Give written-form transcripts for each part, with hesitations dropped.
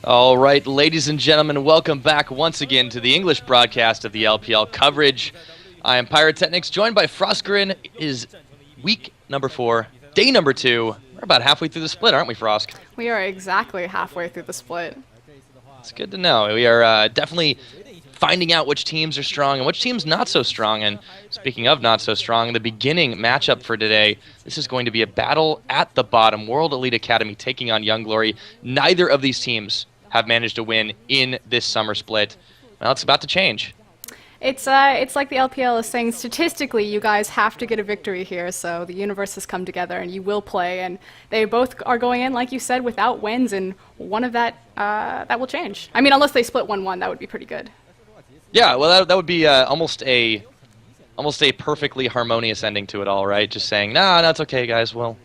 All right, ladies and gentlemen, welcome back once again to the English broadcast of the LPL coverage. I am PiraTechnics, joined by Froskurinn. It is week number 4, day number 2. We're about halfway through the split, aren't we, Frosk? We are exactly halfway through the split. It's good to know. We are definitely finding out which teams are strong and which teams not so strong. And speaking of not so strong, the beginning matchup for today, this is going to be a battle at the bottom. World Elite Academy taking on Young Glory. Neither of these teams have managed to win in this summer split. Well, it's about to change. It's like the LPL is saying, statistically, you guys have to get a victory here, so the universe has come together and you will play, and they both are going in, like you said, without wins, and one of that will change. I mean, unless they split 1-1, that would be pretty good. Yeah, well, that would be almost a perfectly harmonious ending to it all, right? Just saying, no, it's okay, guys, we'll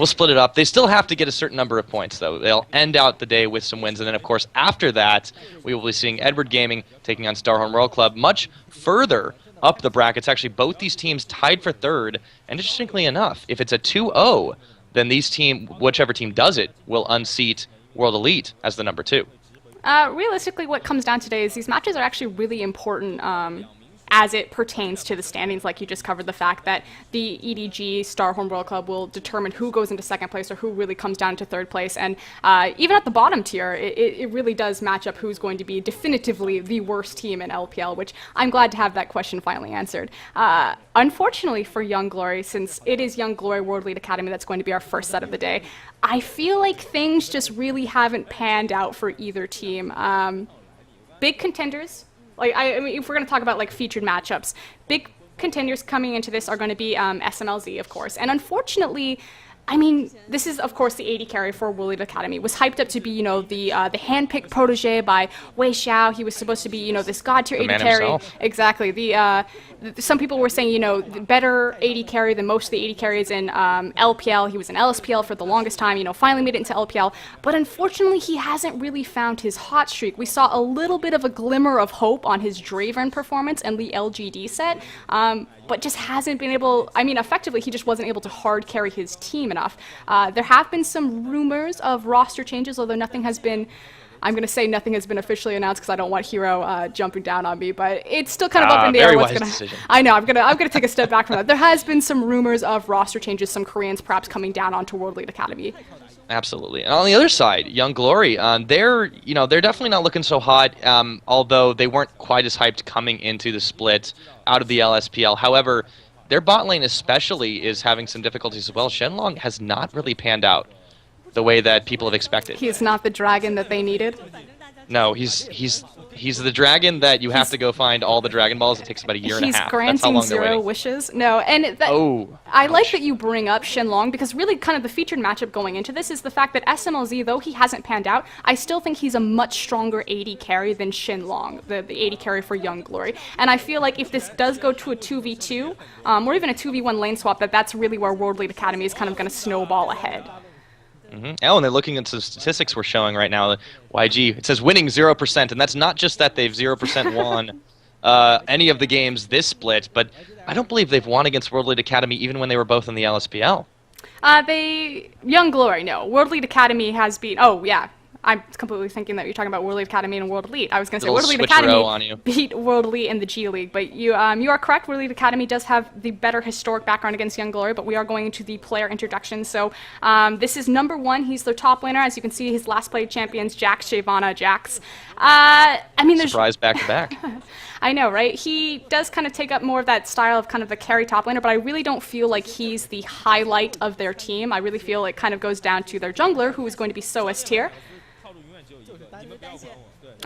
split it up. They still have to get a certain number of points, though. They'll end out the day with some wins. And then, of course, after that, we will be seeing Edward Gaming taking on Starhorn World Club much further up the brackets. Actually, both these teams tied for third. And interestingly enough, if it's a 2-0, then whichever team does it, will unseat World Elite as the number 2. Realistically, what comes down today is these matches are actually really important as it pertains to the standings, like you just covered the fact that the EDG Starhorn World Club will determine who goes into second place or who really comes down to third place. And even at the bottom tier, it really does match up who's going to be definitively the worst team in LPL, which I'm glad to have that question finally answered. Unfortunately for Young Glory, since it is Young Glory World Elite Academy that's going to be our first set of the day, I feel like things just really haven't panned out for either team. Big contenders. Like, I mean, if we're going to talk about, like, featured matchups, big contenders coming into this are going to be SMLZ, of course. And unfortunately, I mean, this is, of course, the AD carry for World Elite Academy. It was hyped up to be, you know, the hand-picked protege by Wei Xiao. He was supposed to be, you know, this god-tier AD carry. Himself. Exactly. Some people were saying, you know, the better AD carry than most of the AD carries in LPL. He was in LSPL for the longest time, you know, finally made it into LPL. But unfortunately, he hasn't really found his hot streak. We saw a little bit of a glimmer of hope on his Draven performance and the LGD set, but just hasn't been able, I mean, effectively, he just wasn't able to hard carry his team enough. There have been some rumors of roster changes, although nothing has been, I'm going to say nothing has been officially announced because I don't want Hero jumping down on me, but it's still kind of up in the air what's going to happen. I know, I'm going to take a step back from that. There has been some rumors of roster changes, some Koreans perhaps coming down onto World Elite Academy. Absolutely. And on the other side, Young Glory, they're definitely not looking so hot, although they weren't quite as hyped coming into the split out of the LSPL. However, their bot lane especially is having some difficulties as well. Shenlong has not really panned out the way that people have expected. He's not the dragon that they needed? No, he's the dragon that you have to go find all the Dragon Balls. It takes about a year and a half. He's granting 0 wishes. No, and I like that you bring up Shenlong, because really kind of the featured matchup going into this is the fact that SMLZ, though he hasn't panned out, I still think he's a much stronger AD carry than Shenlong, the AD carry for Young Glory. And I feel like if this does go to a 2v2, or even a 2v1 lane swap, that's really where World Elite Academy is kind of going to snowball ahead. Oh, and they're looking into the statistics we're showing right now. YG, it says winning 0%, and that's not just that they've 0% won any of the games this split, but I don't believe they've won against World Elite Academy even when they were both in the LSPL. Young Glory, no. World Elite Academy has been, oh yeah. I'm completely thinking that you're talking about World Elite Academy and World Elite. I was going to say World Elite Academy beat World Elite in the G League, but you are correct. World Elite Academy does have the better historic background against Young Glory, but we are going into the player introduction. So this is number 1. He's their top laner. As you can see, his last played champions, Jax, Shyvana, Jax. I mean, there's surprise back-to-back. I know, right? He does kind of take up more of that style of kind of the carry top laner, but I really don't feel like he's the highlight of their team. I really feel it kind of goes down to their jungler, who is going to be SOS tier.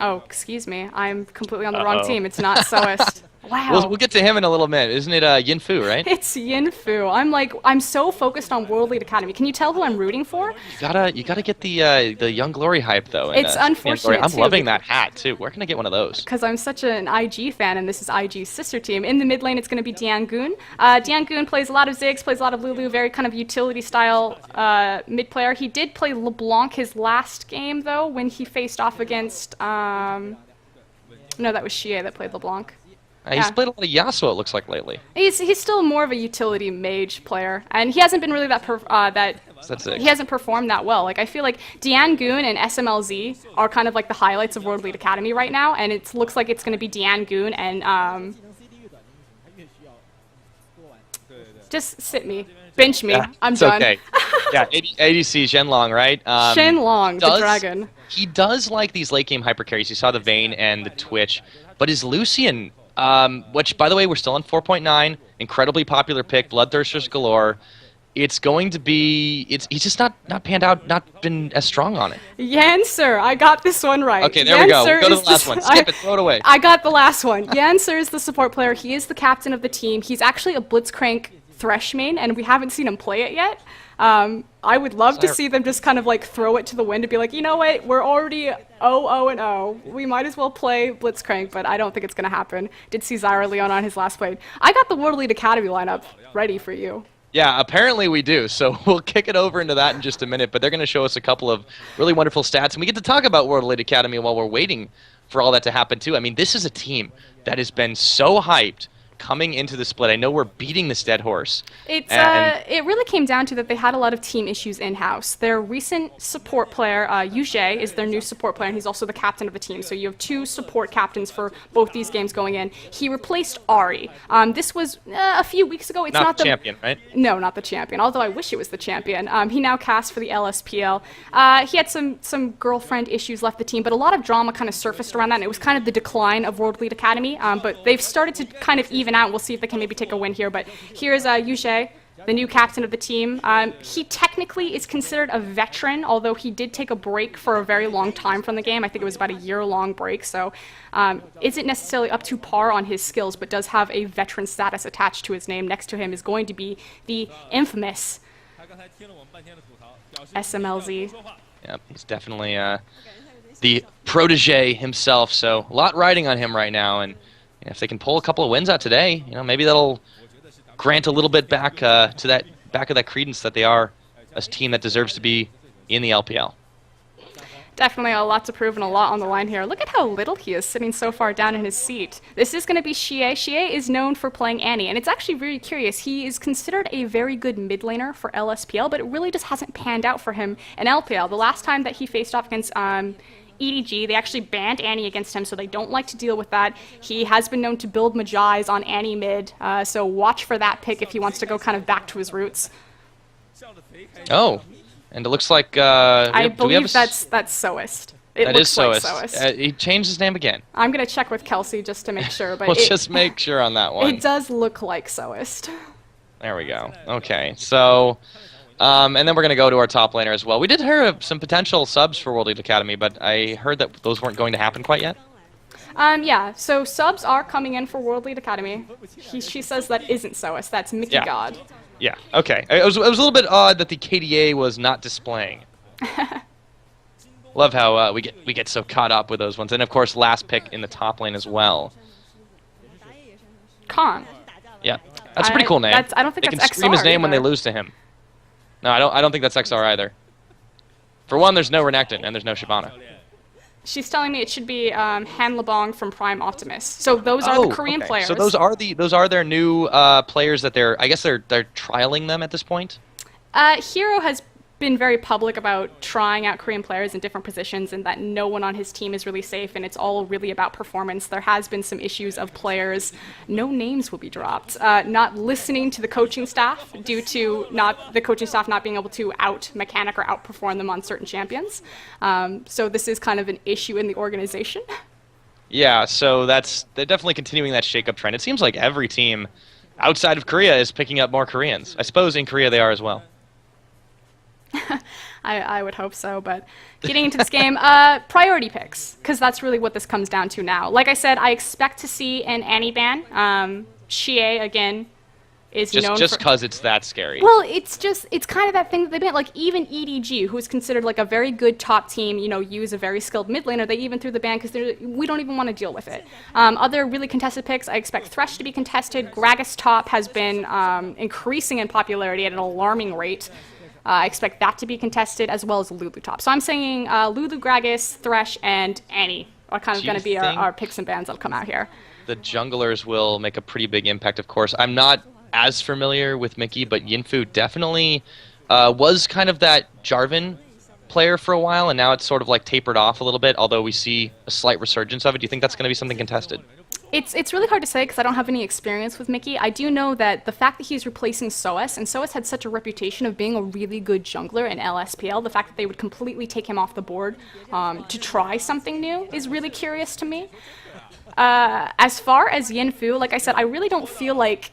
Oh, excuse me. I'm completely on the wrong team. It's not SOS. Wow. We'll get to him in a little minute. Isn't it Yinfu, right? It's Yinfu. I'm so focused on World Elite Academy. Can you tell who I'm rooting for? You gotta get the Young Glory hype though. It's unfortunate. I'm loving that hat too. Where can I get one of those? Because I'm such an IG fan, and this is IG's sister team. In the mid lane, it's going to be Diangoon. Diangoon plays a lot of Ziggs, plays a lot of Lulu, very kind of utility style mid player. He did play LeBlanc his last game though, when he faced off against no, that was Xie that played LeBlanc. He's played a lot of Yasuo, it looks like, lately. He's still more of a utility mage player, and he hasn't been really he hasn't performed that well. Like I feel like Dian Goon and SMLZ are kind of like the highlights of World League Academy right now, and it looks like it's going to be Dian Goon and just sit me, bench me. I'm done. Okay. Yeah, ADC Shenlong, right? Shenlong, the dragon. He does like these late game hyper carries. You saw the Vayne and the Twitch, but his Lucian, which by the way we're still on 4.9, incredibly popular pick, Bloodthirsters galore. It's going to be. He's just not panned out, not been as strong on it. Yancer, I got this one right. Okay, there we go. We'll go to the last one. Skip it, throw it away. I got the last one. Yancer is the support player. He is the captain of the team. He's actually a Blitzcrank Thresh main, and we haven't seen him play it yet. I would love to see them just kind of like throw it to the wind and be like, you know what, we're already 0-0-0. We might as well play Blitzcrank, but I don't think it's going to happen. Did see Zyra Leon on his last play. I got the World League Academy lineup ready for you. Yeah, apparently we do, so we'll kick it over into that in just a minute, but they're going to show us a couple of really wonderful stats, and we get to talk about World League Academy while we're waiting for all that to happen too. I mean, this is a team that has been so hyped coming into the split. I know we're beating this dead horse. It really came down to that they had a lot of team issues in-house. Their recent support player, Yujie, is their new support player, and he's also the captain of the team. So you have two support captains for both these games going in. He replaced Ari. This was a few weeks ago. It's not the champion, right? No, not the champion, although I wish it was the champion. He now casts for the LSPL. He had some girlfriend issues left the team, but a lot of drama kind of surfaced around that, and it was kind of the decline of World League Academy. But they've started to kind of even out. We'll see if they can maybe take a win here. But here's Yujie, the new captain of the team. He technically is considered a veteran, although he did take a break for a very long time from the game. I think it was about a year-long break, so isn't necessarily up to par on his skills, but does have a veteran status attached to his name. Next to him is going to be the infamous SMLZ. Yep, he's definitely the protege himself, so a lot riding on him right now, and if they can pull a couple of wins out today, maybe that'll grant a little bit back to that credence that they are a team that deserves to be in the LPL. Definitely a lot to prove and a lot on the line here. Look at how little he is sitting so far down in his seat. This is going to be Xie. Xie is known for playing Annie, and it's actually very curious. He is considered a very good mid laner for LSPL, but it really just hasn't panned out for him in LPL. The last time that he faced off against EDG, they actually banned Annie against him, so they don't like to deal with that. He has been known to build Majais on Annie mid, so watch for that pick if he wants to go kind of back to his roots. Oh, and it looks like I believe that's Soist. That is like Soist. He changed his name again. I'm gonna check with Kelsey just to make sure, but we'll just make sure on that one. It does look like Soist. There we go. Okay, so. And then we're going to go to our top laner as well. We did hear of some potential subs for World League Academy, but I heard that those weren't going to happen quite yet. Yeah, so subs are coming in for World League Academy. She says that isn't Soist, that's Mickey God. Yeah, okay. It was a little bit odd that the KDA was not displaying. Love how we get so caught up with those ones. And of course, last pick in the top lane as well. Khan. Yeah, that's a pretty cool name. I don't think they that's can scream his name either. when they lose to him. No, I don't think that's XR either. For one, there's no Renekton, and there's no Shyvana. She's telling me it should be Han Lebong from Prime Optimus. So those are the Korean players. So those are their new players that I guess they're trialing them at this point? Hero has been very public about trying out Korean players in different positions and that no one on his team is really safe and it's all really about performance. There has been some issues of players, no names will be dropped, not listening to the coaching staff due to the coaching staff not being able to out-mechanic or outperform them on certain champions. So this is kind of an issue in the organization. Yeah, so they're definitely continuing that shake-up trend. It seems like every team outside of Korea is picking up more Koreans. I suppose in Korea they are as well. I would hope so, but getting into this game, priority picks, because that's really what this comes down to now. Like I said, I expect to see an Annie ban. Xie, again, is known just because it's that scary. Well, it's kind of that thing that they ban. Like, even EDG, who's considered like a very good top team, use a very skilled mid laner, they even threw the ban because we don't even want to deal with it. Other really contested picks, I expect Thresh to be contested. Gragas top has been increasing in popularity at an alarming rate. I expect that to be contested, as well as Lulu top. So I'm saying Lulu, Gragas, Thresh, and Annie are kind of going to be our picks and bans that'll come out here. the junglers will make a pretty big impact, of course. I'm not as familiar with Mickey, but Yinfu definitely was kind of that Jarvan player for a while, and now it's sort of like tapered off a little bit, although we see a slight resurgence of it. Do you think that's going to be something contested? It's really hard to say because I don't have any experience with Mickey. I do know that the fact that he's replacing Soas, and Soas had such a reputation of being a really good jungler in LSPL, the fact that they would completely take him off the board to try something new is really curious to me. As far as Yinfu, like I said, I really don't feel like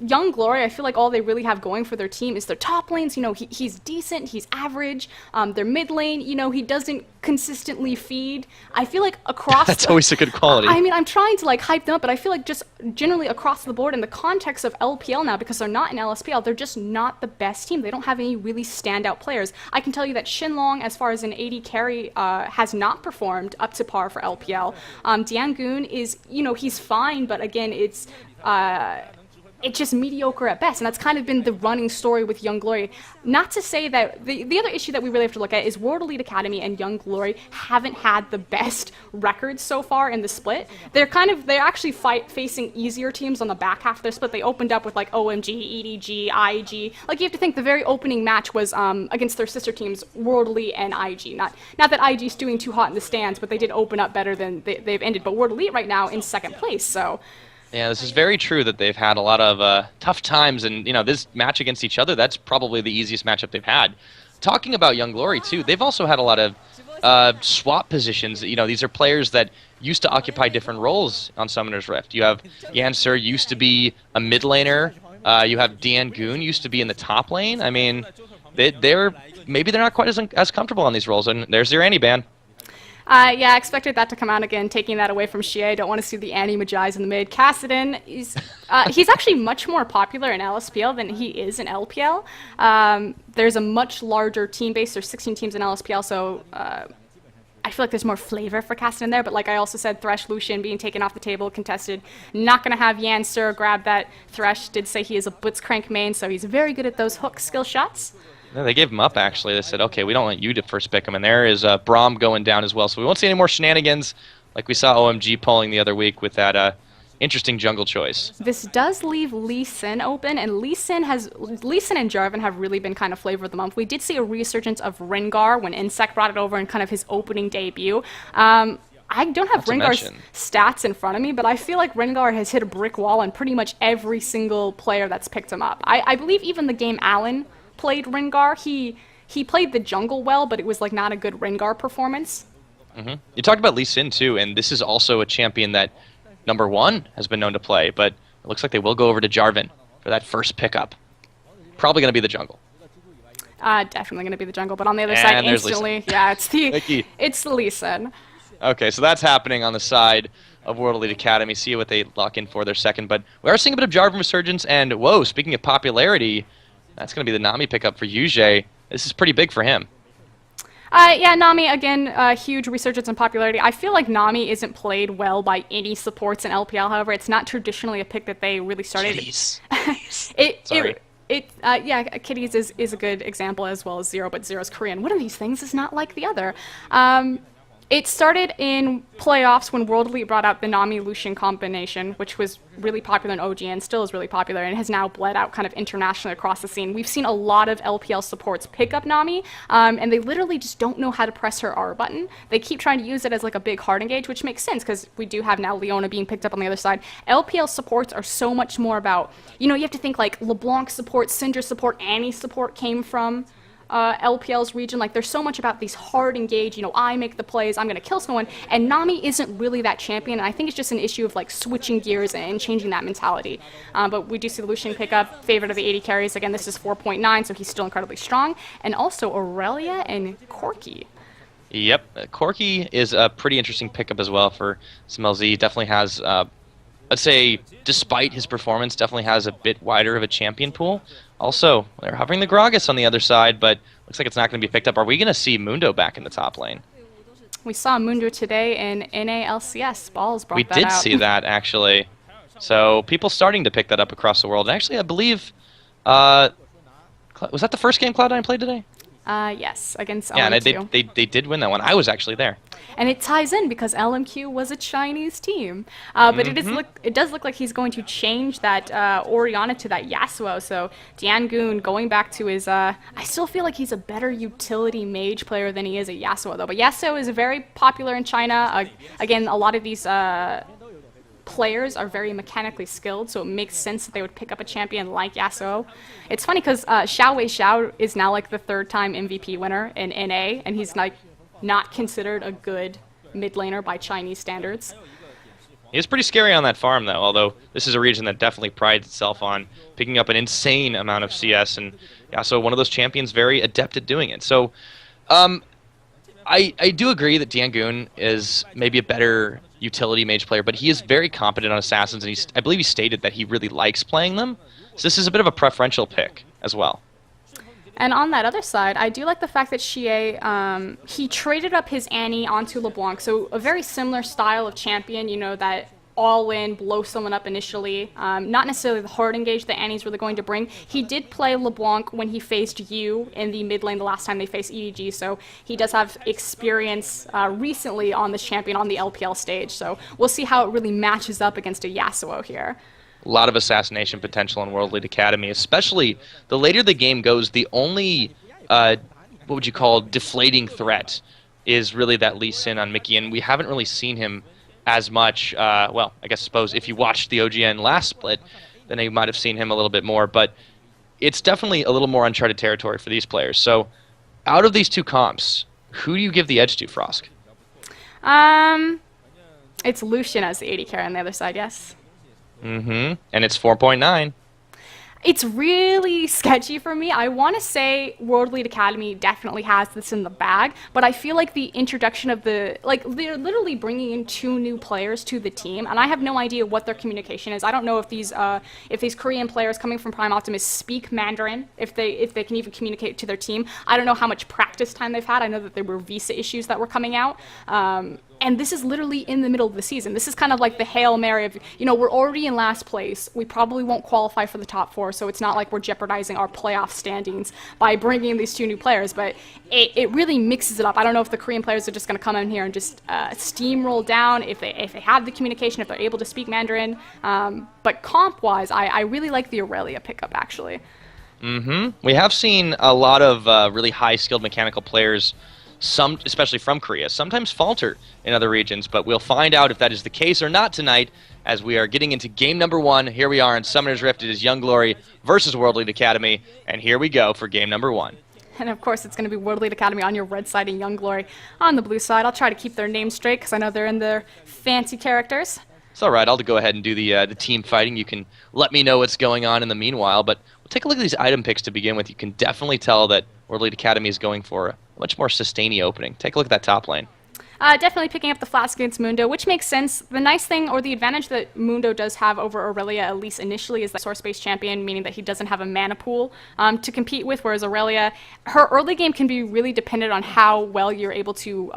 Young Glory, I feel like all they really have going for their team is their top lanes. You know, he's decent, he's average. Their mid lane, you know, he doesn't consistently feed. I feel like across... That's always a good quality. I mean, I'm trying to, like, hype them up, but I feel like just generally across the board in the context of LPL now, because they're not in LSPL, they're just not the best team. They don't have any really standout players. I can tell you that Shinlong, as far as an AD carry, has not performed up to par for LPL. Diangoon is, you know, he's fine, but again, it's just mediocre at best, and that's kind of been the running story with Young Glory. Not to say that the other issue that we really have to look at is World Elite Academy and Young Glory haven't had the best records so far in the split. They're actually facing easier teams on the back half of their split. They opened up with like OMG, EDG, IG. Like, you have to think the very opening match was against their sister teams, World Elite and IG. Not that IG's doing too hot in the stands, but they did open up better than they've ended. But World Elite right now in second place, so. Yeah, this is very true that they've had a lot of tough times, and you know, this match against each other, that's probably the easiest matchup they've had. Talking about Young Glory too, they've also had a lot of swap positions. You know, these are players that used to occupy different roles on Summoner's Rift. You have Yansur used to be a mid laner. You have Diangoon used to be in the top lane. I mean, maybe they're not quite as comfortable on these roles, and there's their Annie ban. Yeah, I expected that to come out again, taking that away from Xie. Don't want to see the Annie Majais in the mid. Kassadin, he's actually much more popular in LSPL than he is in LPL. There's a much larger team base. There's 16 teams in LSPL, so I feel like there's more flavor for Kassadin there. But like I also said, Thresh Lucian being taken off the table, contested. Not going to have Yansur grab that. Thresh did say he is a Blitzcrank main, so he's very good at those hook skill shots. Yeah, they gave him up, actually. They said, okay, we don't want you to first pick him. And there is Braum going down as well. So we won't see any more shenanigans like we saw OMG pulling the other week with that interesting jungle choice. This does leave Lee Sin open, and Lee Sin and Jarvan have really been kind of flavor of the month. We did see a resurgence of Rengar when Insect brought it over in kind of his opening debut. I don't have Rengar's stats in front of me, but I feel like Rengar has hit a brick wall on pretty much every single player that's picked him up. I believe even the game Allen played Rengar, he played the jungle well, but it was like not a good Rengar performance. Mm-hmm. You talked about Lee Sin too, and this is also a champion that #1 has been known to play, but it looks like they will go over to Jarvan for that first pickup. Probably going to be the jungle. Definitely going to be the jungle, but on the other side, instantly, yeah, it's the Lee Sin. Okay, so that's happening on the side of World Elite Academy. See what they lock in for their second, but we are seeing a bit of Jarvan resurgence, and whoa, speaking of popularity, that's going to be the Nami pickup for Yujie. This is pretty big for him. Yeah, Nami, again, huge resurgence in popularity. I feel like Nami isn't played well by any supports in LPL, however. It's not traditionally a pick that they really started. Kitties. Sorry. Yeah, Kitties is a good example, as well as Zero, but Zero's Korean. One of these things is not like the other. It started in playoffs when World Elite brought out the Nami-Lucian combination, which was really popular in OG and still is really popular, and has now bled out kind of internationally across the scene. We've seen a lot of LPL supports pick up Nami, and they literally just don't know how to press her R button. They keep trying to use it as like a big hard engage, which makes sense because we do have now Leona being picked up on the other side. LPL supports are so much more about, you know, you have to think like LeBlanc support, Syndra support, Annie support came from LPL's region. Like, there's so much about these hard engage, you know, I make the plays, I'm going to kill someone, and Nami isn't really that champion, and I think it's just an issue of, like, switching gears and changing that mentality. But we do see the Lucian pick up, favorite of the 80 carries. Again, this is 4.9, so he's still incredibly strong. And also Aurelia and Corki. Yep, Corki is a pretty interesting pickup as well for SMLZ. Definitely has, let's say, despite his performance, definitely has a bit wider of a champion pool. Also, they're hovering the Gragas on the other side, but looks like it's not going to be picked up. Are we going to see Mundo back in the top lane? We saw Mundo today in NALCS. Balls brought that out. We did see that, actually. So people starting to pick that up across the world. And actually, I believe, was that the first game Cloud9 played today? Yes, against Yeah, and LMQ. they did win that one. I was actually there. And it ties in because LMQ was a Chinese team. But it does look like he's going to change that Orianna to that Yasuo. So Diangoon going back to his... I still feel like he's a better utility mage player than he is a Yasuo, though. But Yasuo is very popular in China. Again, a lot of these... players are very mechanically skilled, so it makes sense that they would pick up a champion like Yasuo. It's funny because Xiao Wei is now like the 3rd-time MVP winner in NA, and he's like not considered a good mid laner by Chinese standards. He's pretty scary on that farm, though, although this is a region that definitely prides itself on picking up an insane amount of CS, and Yasuo, one of those champions, very adept at doing it. So I do agree that Diangoon is maybe a better utility mage player, but he is very competent on assassins, and I believe he stated that he really likes playing them. So this is a bit of a preferential pick as well. And on that other side, I do like the fact that Xie, he traded up his Annie onto LeBlanc, so a very similar style of champion, you know, that all in, blow someone up initially. Not necessarily the hard engage that Annie's really going to bring. He did play LeBlanc when he faced Yu in the mid lane the last time they faced EDG, so he does have experience recently on this champion on the LPL stage, so we'll see how it really matches up against a Yasuo here. A lot of assassination potential in World League Academy, especially the later the game goes, the only, what would you call, deflating threat is really that Lee Sin on Mickey, and we haven't really seen him as much. Well, I suppose if you watched the OGN last split, then you might have seen him a little bit more, but it's definitely a little more uncharted territory for these players. So out of these two comps, who do you give the edge to, Frosk? It's Lucian as the AD carry on the other side, yes. And it's 4.9. It's really sketchy for me. I want to say World League Academy definitely has this in the bag, but I feel like the introduction of they're literally bringing in 2 new players to the team, and I have no idea what their communication is. I don't know if these Korean players coming from Prime Optimus speak Mandarin, if they can even communicate to their team. I don't know how much practice time they've had. I know that there were visa issues that were coming out. And this is literally in the middle of the season. This is kind of like the Hail Mary of, you know, we're already in last place. We probably won't qualify for the top 4, so it's not like we're jeopardizing our playoff standings by bringing in these 2 new players, but it really mixes it up. I don't know if the Korean players are just going to come in here and just steamroll down, if they have the communication, if they're able to speak Mandarin. But comp-wise, I really like the Aurelia pickup, actually. We have seen a lot of really high-skilled mechanical players, some, especially from Korea, sometimes falter in other regions, but we'll find out if that is the case or not tonight as we are getting into game number 1. Here we are in Summoner's Rift. It is Young Glory versus World League Academy, and here we go for game number 1. And of course, it's going to be World League Academy on your red side and Young Glory on the blue side. I'll try to keep their names straight because I know they're in their fancy characters. It's all right. I'll go ahead and do the team fighting. You can let me know what's going on in the meanwhile, but we'll take a look at these item picks to begin with. You can definitely tell that World League Academy is going for a much more sustainy opening. Take a look at that top lane. Definitely picking up the flask against Mundo, which makes sense. The nice thing, or the advantage that Mundo does have over Aurelia, at least initially, is that source-based champion, meaning that he doesn't have a mana pool to compete with, whereas Aurelia, her early game can be really dependent on how well you're able to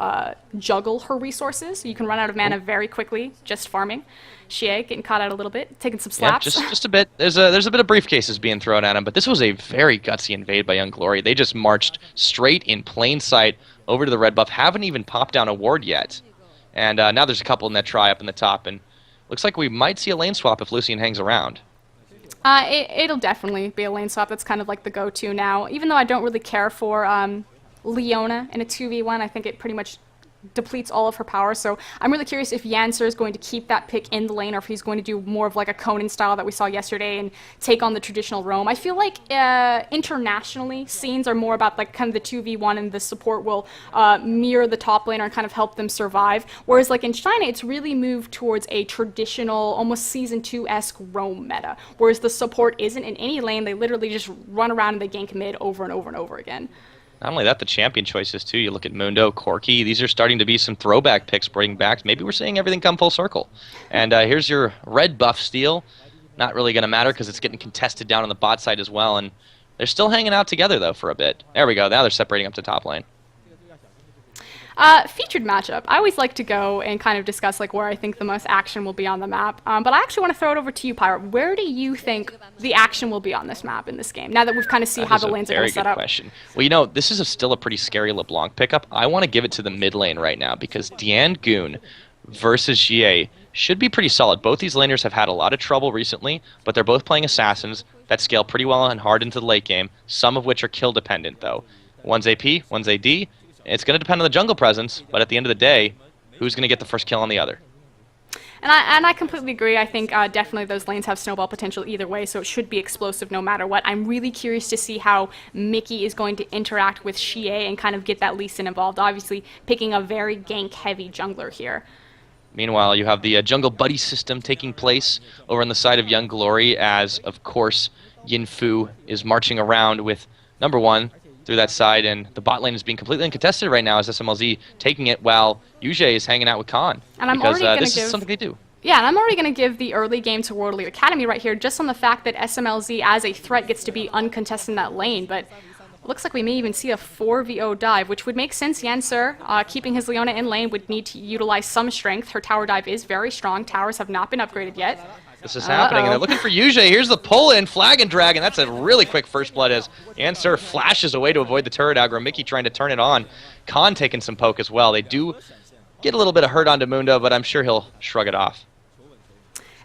juggle her resources. You can run out of mana very quickly, just farming. Xie getting caught out a little bit, taking some slaps. Yeah, just a bit. There's a bit of briefcases being thrown at him, but this was a very gutsy invade by Young Glory. They just marched straight in plain sight over to the red buff. Haven't even popped down a ward yet, and now there's a couple in that try up in the top, and looks like we might see a lane swap if Lucian hangs around. It'll definitely be a lane swap. That's kind of like the go-to now. Even though I don't really care for Leona in a 2v1, I think it pretty much depletes all of her power, so I'm really curious if Yancer is going to keep that pick in the lane or if he's going to do more of like a Conan style that we saw yesterday and take on the traditional roam. I feel like internationally, scenes are more about like kind of the 2v1 and the support will mirror the top laner and kind of help them survive, whereas like in China, it's really moved towards a traditional, almost Season 2-esque roam meta, whereas the support isn't in any lane. They literally just run around and they gank mid over and over and over again. Not only that, the champion choices, too. You look at Mundo, Corki. These are starting to be some throwback picks bringing back. Maybe we're seeing everything come full circle. And here's your red buff steal. Not really going to matter because it's getting contested down on the bot side as well. And they're still hanging out together, though, for a bit. There we go. Now they're separating up to top lane. Featured matchup. I always like to go and kind of discuss like where I think the most action will be on the map. But I actually want to throw it over to you, Pirate. Where do you think the action will be on this map in this game? Now that we've kind of seen how the lanes are going to set up. Very good question. Well, you know, this is still a pretty scary LeBlanc pickup. I want to give it to the mid lane right now because Goon versus GA should be pretty solid. Both these laners have had a lot of trouble recently, but they're both playing assassins that scale pretty well and hard into the late game, some of which are kill dependent though. One's AP, one's AD. It's going to depend on the jungle presence, but at the end of the day, who's going to get the first kill on the other? And I completely agree. I think definitely those lanes have snowball potential either way, so it should be explosive no matter what. I'm really curious to see how Mickey is going to interact with Xie and kind of get that Lee Sin involved, obviously picking a very gank-heavy jungler here. Meanwhile, you have the jungle buddy system taking place over on the side of Young Glory as, of course, Yin Fu is marching around with number one through that side, and the bot lane is being completely uncontested right now as SMLZ taking it while Yujie is hanging out with Khan. And I'm because already this is something they do. Yeah, and I'm already going to give the early game to World Elite Academy right here just on the fact that SMLZ as a threat gets to be uncontested in that lane, but it looks like we may even see a 4v0 dive, which would make sense. Yancer, keeping his Leona in lane, would need to utilize some strength. Her tower dive is very strong. Towers have not been upgraded yet. This is happening, and they're looking for Yujie. Here's the pull-in, Flag and Dragon. That's a really quick first blood as Yancer flashes away to avoid the turret aggro. Mickey trying to turn it on. Khan taking some poke as well. They do get a little bit of hurt onto Mundo, but I'm sure he'll shrug it off.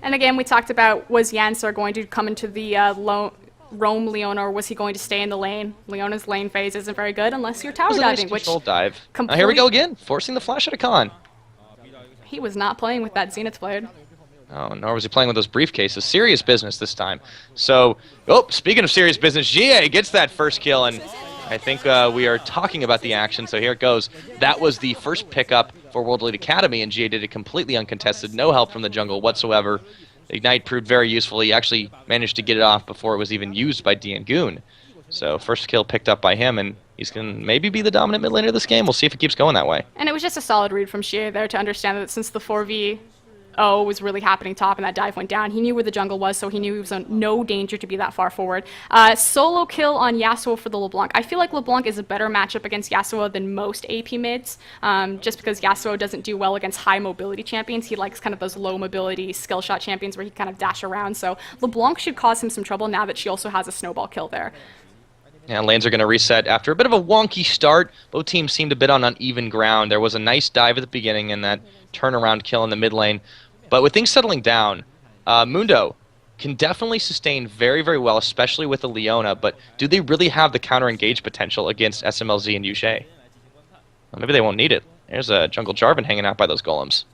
And again, we talked about, was Yancer going to come into the roam Leona, or was he going to stay in the lane? Leona's lane phase isn't very good unless you're tower diving, which dive. Here we go again, forcing the flash out of Khan. He was not playing with that Zenith blade. Oh, nor was he playing with those briefcases. Serious business this time. So, speaking of serious business, GA gets that first kill, and I think we are talking about the action, so here it goes. That was the first pickup for World Elite Academy, and GA did it completely uncontested. No help from the jungle whatsoever. Ignite proved very useful. He actually managed to get it off before it was even used by Goon. So first kill picked up by him, and he's going to maybe be the dominant mid laner of this game. We'll see if it keeps going that way. And it was just a solid read from Xie there to understand that since the 4v0 was really happening top and that dive went down, he knew where the jungle was, so he knew he was in no danger to be that far forward. Solo kill on Yasuo for the LeBlanc. I feel like LeBlanc is a better matchup against Yasuo than most AP mids, just because Yasuo doesn't do well against high mobility champions. He likes kind of those low mobility skill shot champions where he kind of dash around, so LeBlanc should cause him some trouble now that she also has a snowball kill there. Yeah, lanes are going to reset after a bit of a wonky start. Both teams seemed a bit on uneven ground. There was a nice dive at the beginning and that turnaround kill in the mid lane. But with things settling down, Mundo can definitely sustain very, very well, especially with the Leona. But do they really have the counter-engage potential against SMLZ and Yujie? Well, maybe they won't need it. There's a Jungle Jarvan hanging out by those golems.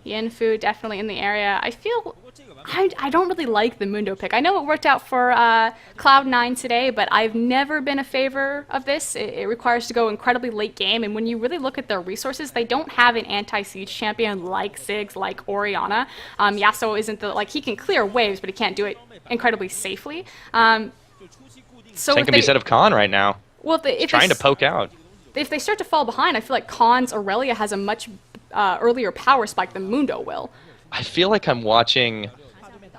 Yin Fu definitely in the area. I feel I don't really like the Mundo pick. I know it worked out for Cloud9 today, but I've never been a favor of this. It requires to go incredibly late game, and when you really look at their resources, they don't have an anti-siege champion like Ziggs, like Orianna. Yasuo isn't he can clear waves, but he can't do it incredibly safely. So same can be said of Khan right now. Well, if trying to poke out. If they start to fall behind, I feel like Khan's Aurelia has a much earlier power spike than Mundo will. I feel like I'm watching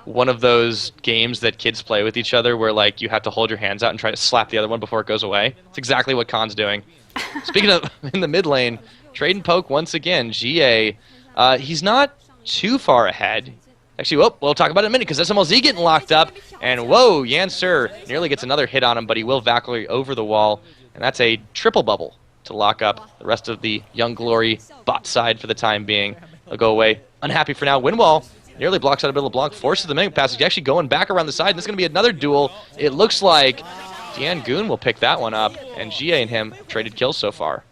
one of those games that kids play with each other where you have to hold your hands out and try to slap the other one before it goes away. It's exactly what Khan's doing. Speaking of in the mid lane, trade and poke once again. GA, he's not too far ahead. Actually, we'll talk about it in a minute because SMLZ getting locked up. And whoa, Yancer nearly gets another hit on him, but he will Valkyrie over the wall. And that's a triple bubble to lock up the rest of the Young Glory bot side for the time being. They'll go away unhappy for now. Winwall nearly blocks out a bit of LeBlanc, forces the mimic passage, actually going back around the side, and this is going to be another duel. It looks like Goon will pick that one up, and GA and him traded kills so far.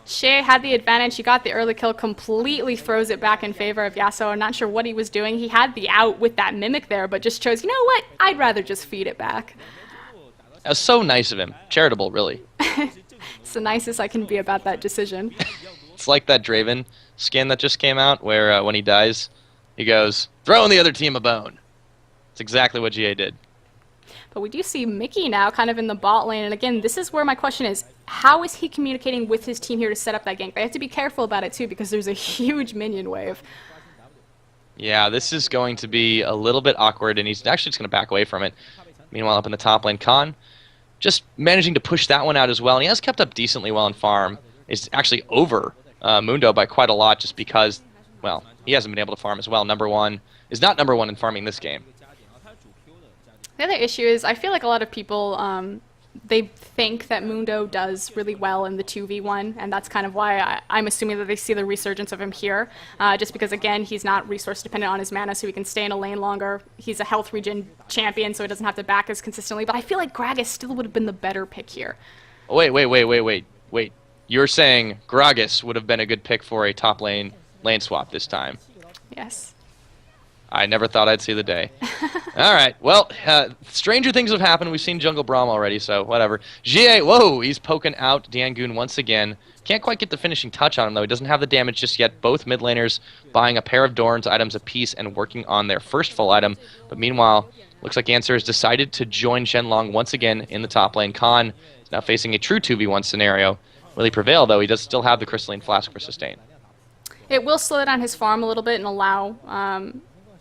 Xie had the advantage. He got the early kill, completely throws it back in favor of Yasuo. I'm not sure what he was doing. He had the out with that mimic there, but just chose, you know what, I'd rather just feed it back. That was so nice of him. Charitable, really. It's the nicest I can be about that decision. It's like that Draven skin that just came out where when he dies, he goes, throwing the other team a bone. It's exactly what GA did. But we do see Mickey now kind of in the bot lane. And again, this is where my question is, how is he communicating with his team here to set up that gank? They have to be careful about it too because there's a huge minion wave. Yeah, this is going to be a little bit awkward, and he's actually just going to back away from it. Meanwhile, up in the top lane, Khan just managing to push that one out as well. And he has kept up decently well in farm. is actually over Mundo by quite a lot just because, well, he hasn't been able to farm as well. Number one is not number one in farming this game. The other issue is I feel like a lot of people, they think that Mundo does really well in the 2v1, and that's kind of why I'm assuming that they see the resurgence of him here, just because, again, he's not resource dependent on his mana, so he can stay in a lane longer. He's a health regen champion, so he doesn't have to back as consistently, but I feel like Gragas still would have been the better pick here. Wait. You're saying Gragas would have been a good pick for a top lane swap this time? Yes. I never thought I'd see the day. All right, well, stranger things have happened. We've seen Jungle Braum already, so whatever. GA, whoa, he's poking out Diangoon once again. Can't quite get the finishing touch on him, though. He doesn't have the damage just yet. Both mid laners buying a pair of Dorn's items apiece and working on their first full item. But meanwhile, looks like Answer has decided to join Shenlong once again in the top lane. Khan is now facing a true 2v1 scenario. Will he prevail, though? He does still have the Crystalline Flask for sustain. It will slow down his farm a little bit and allow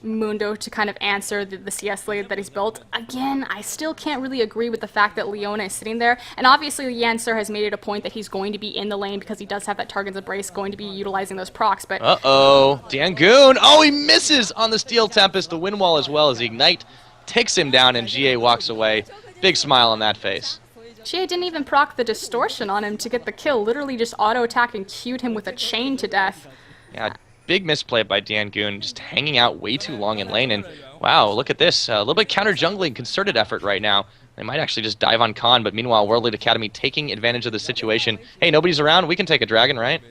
Mundo to kind of answer the CS lead that he's built. Again, I still can't really agree with the fact that Leona is sitting there, and obviously Yancer has made it a point that he's going to be in the lane because he does have that Target's Embrace, going to be utilizing those procs, but... Diangoon! Oh, he misses on the Steel Tempest, the wind wall as well as Ignite takes him down, and GA walks away. Big smile on that face. GA didn't even proc the Distortion on him to get the kill, literally just auto-attack and queued him with a chain to death. Yeah, big misplay by Diangoon, just hanging out way too long in lane, and wow, look at this. A little bit counter-jungling concerted effort right now. They might actually just dive on Khan, but meanwhile, World League Academy taking advantage of the situation. Hey, nobody's around, we can take a dragon, right?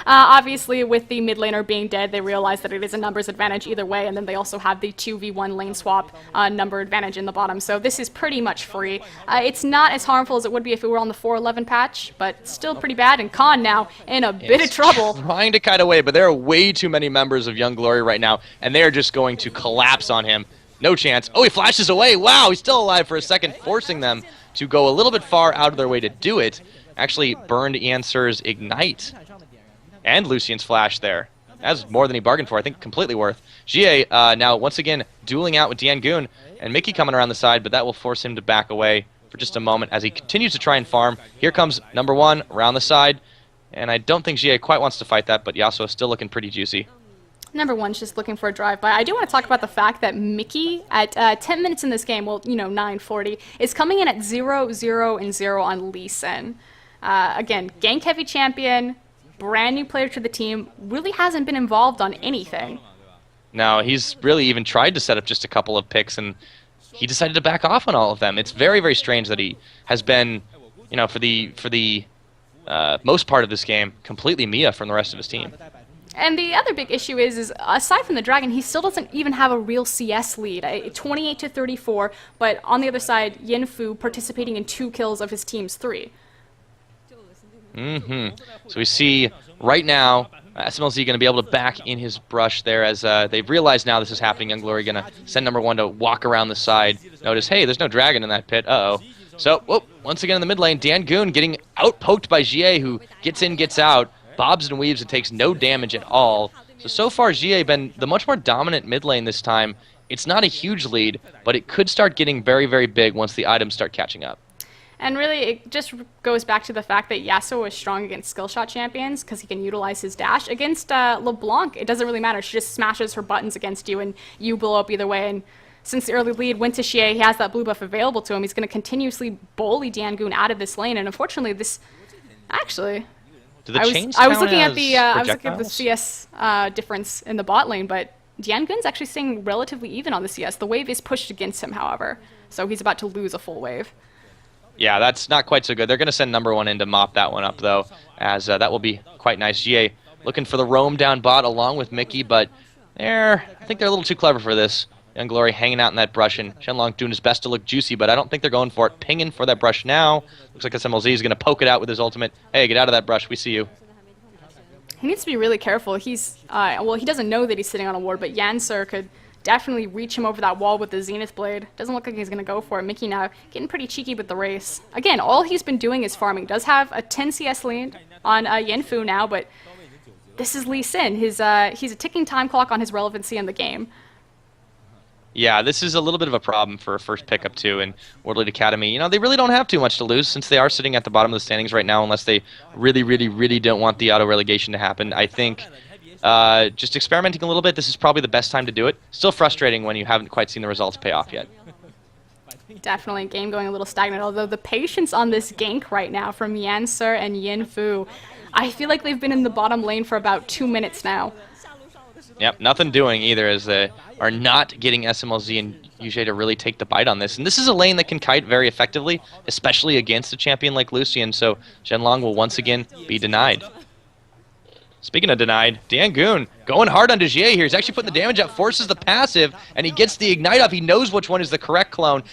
Obviously, with the mid laner being dead, they realize that it is a numbers advantage either way, and then they also have the 2v1 lane swap number advantage in the bottom, so this is pretty much free. It's not as harmful as it would be if it were on the 4.11 patch, but still pretty bad, and Khan now in a bit of trouble. Trying to kite away, but there are way too many members of Young Glory right now, and they are just going to collapse on him. No chance. Oh, he flashes away. Wow, he's still alive for a second, forcing them to go a little bit far out of their way to do it. Actually burned Answer's Ignite. And Lucian's Flash there. That's more than he bargained for. I think completely worth. GA now once again dueling out with Diangoon, and Mickey coming around the side, but that will force him to back away for just a moment as he continues to try and farm. Here comes number one around the side, and I don't think GA quite wants to fight that, but Yasuo still looking pretty juicy. Number one's just looking for a drive-by. I do want to talk about the fact that Mickey, at 10 minutes in this game, well, 9:40, is coming in at 0-0-0 on Lee Sin. Again, gank-heavy champion, brand new player to the team, really hasn't been involved on anything. No, he's really even tried to set up just a couple of picks, and he decided to back off on all of them. It's very, very strange that he has been, for the most part of this game, completely Mia from the rest of his team. And the other big issue is aside from the Dragon, he still doesn't even have a real CS lead. 28-34, but on the other side, Yenfu participating in 2 kills of his team's 3. So we see right now SMLZ going to be able to back in his brush there as they've realized now this is happening. Young Glory going to send number one to walk around the side. Notice, hey, there's no dragon in that pit. Uh-oh. So, once again in the mid lane, Diangoon getting out-poked by GA, who gets in, gets out, bobs and weaves and takes no damage at all. So far, GA been the much more dominant mid lane this time. It's not a huge lead, but it could start getting very, very big once the items start catching up. And really, it just goes back to the fact that Yasuo is strong against skill shot champions because he can utilize his dash. Against LeBlanc, it doesn't really matter. She just smashes her buttons against you, and you blow up either way. And since the early lead went to Xie, he has that blue buff available to him. He's going to continuously bully Diangoon out of this lane. And unfortunately, this actually, I was looking at the CS difference in the bot lane, but Diangoon's actually staying relatively even on the CS. The wave is pushed against him, however, so he's about to lose a full wave. Yeah, that's not quite so good. They're going to send number one in to mop that one up, though, as that will be quite nice. GA looking for the roam down bot along with Mickey, but I think they're a little too clever for this. Young Glory hanging out in that brush, and Shenlong doing his best to look juicy, but I don't think they're going for it. Pinging for that brush now. Looks like SMLZ is going to poke it out with his ultimate. Hey, get out of that brush. We see you. He needs to be really careful. He's, he doesn't know that he's sitting on a ward, but Yancer could definitely reach him over that wall with the Zenith Blade. Doesn't look like he's going to go for it. Mickey now getting pretty cheeky with the race. Again, all he's been doing is farming. Does have a 10 CS lead on Yenfu now, but this is Lee Sin. He's a ticking time clock on his relevancy in the game. Yeah, this is a little bit of a problem for a first pickup, too, in World Elite Academy. You know, they really don't have too much to lose since they are sitting at the bottom of the standings right now, unless they really, really, really don't want the auto-relegation to happen. I think just experimenting a little bit, this is probably the best time to do it. Still frustrating when you haven't quite seen the results pay off yet. Definitely, game going a little stagnant, although the patience on this gank right now from Yancer and Yin Fu, I feel like they've been in the bottom lane for about 2 minutes now. Yep, nothing doing either, as they are not getting SMLZ and Yujie to really take the bite on this. And this is a lane that can kite very effectively, especially against a champion like Lucian, so Zhenlong will once again be denied. Speaking of denied, Dangoon going hard on Jie here. He's actually putting the damage up, forces the passive, and he gets the ignite off. He knows which one is the correct clone.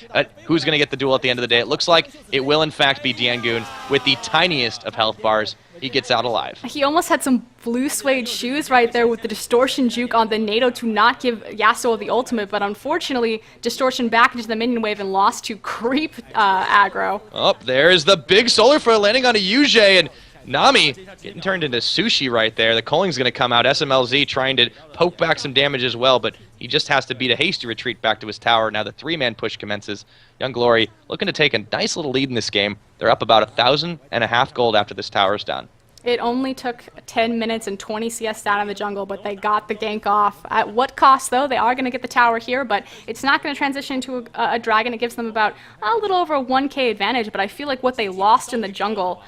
Who's going to get the duel at the end of the day? It looks like it will, in fact, be Dangoon with the tiniest of health bars. He gets out alive. He almost had some blue suede shoes right there with the distortion juke on the NATO to not give Yasuo the ultimate, but unfortunately, distortion back into the minion wave and lost to creep aggro. Oh, there's the big solar flare landing on a Yujie, and Nami getting turned into sushi right there. The Colling's going to come out. SMLZ trying to poke back some damage as well, but he just has to beat a hasty retreat back to his tower. Now the three-man push commences. Young Glory looking to take a nice little lead in this game. They're up about 1,500 gold after this tower's done. It only took 10 minutes and 20 CS down in the jungle, but they got the gank off. At what cost, though? They are going to get the tower here, but it's not going to transition to a dragon. It gives them about a little over a 1k advantage, but I feel like what they lost in the jungle,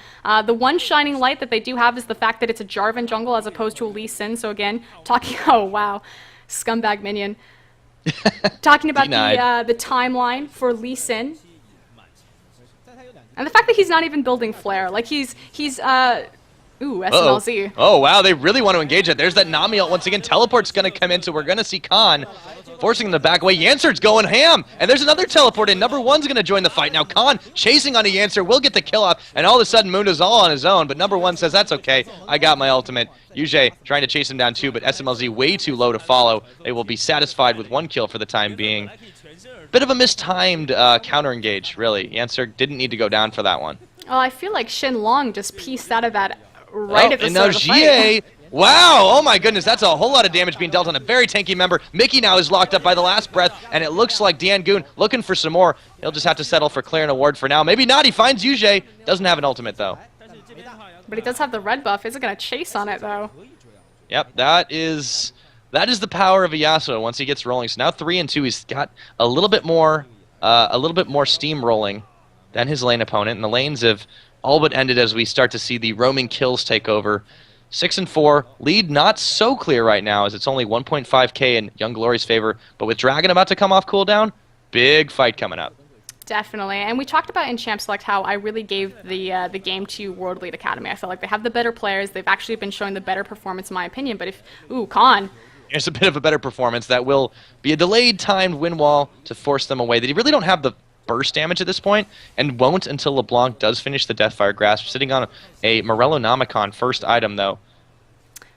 the one shining light that they do have is the fact that it's a Jarvan jungle as opposed to a Lee Sin. So again, talking, oh wow, scumbag minion. Talking about the timeline for Lee Sin. And the fact that he's not even building Flare. Like he's ooh, SMLZ. Oh, wow, they really want to engage it. There's that Nami ult once again. Teleport's going to come in, so we're going to see Khan forcing them to back away. Yancer's going ham, and there's another teleport in. Number one's going to join the fight. Now Khan chasing on a Yancer will get the kill off, and all of a sudden Mundo's all on his own, but number one says, that's okay, I got my ultimate. Yujie trying to chase him down too, but SMLZ way too low to follow. They will be satisfied with one kill for the time being. Bit of a mistimed counter engage, really. Yancer didn't need to go down for that one. Oh, I feel like Shenlong just pieced out of that right at the start of the fight. Wow, oh my goodness, that's a whole lot of damage being dealt on a very tanky member. Mickey now is locked up by the last breath, and it looks like Dangoon looking for some more. He'll just have to settle for clearing a ward for now. Maybe not, he finds Yujie. Doesn't have an ultimate, though. But he does have the red buff. Isn't going to chase on it, though. Yep, that is the power of a Yasuo once he gets rolling. So now 3 and 2, he's got a little bit more steam rolling than his lane opponent, and the lanes have all but ended as we start to see the roaming kills take over. 6 and 4, lead not so clear right now as it's only 1.5k in Young Glory's favor, but with Dragon about to come off cooldown, big fight coming up. Definitely, and we talked about in Champ Select how I really gave the game to World Elite Academy. I felt like they have the better players. They've actually been showing the better performance in my opinion, but if, ooh, Khan. There's a bit of a better performance that will be a delayed timed win wall to force them away. They really don't have the burst damage at this point, and won't until LeBlanc does finish the Deathfire Grasp, sitting on a Morello Nomicon first item, though.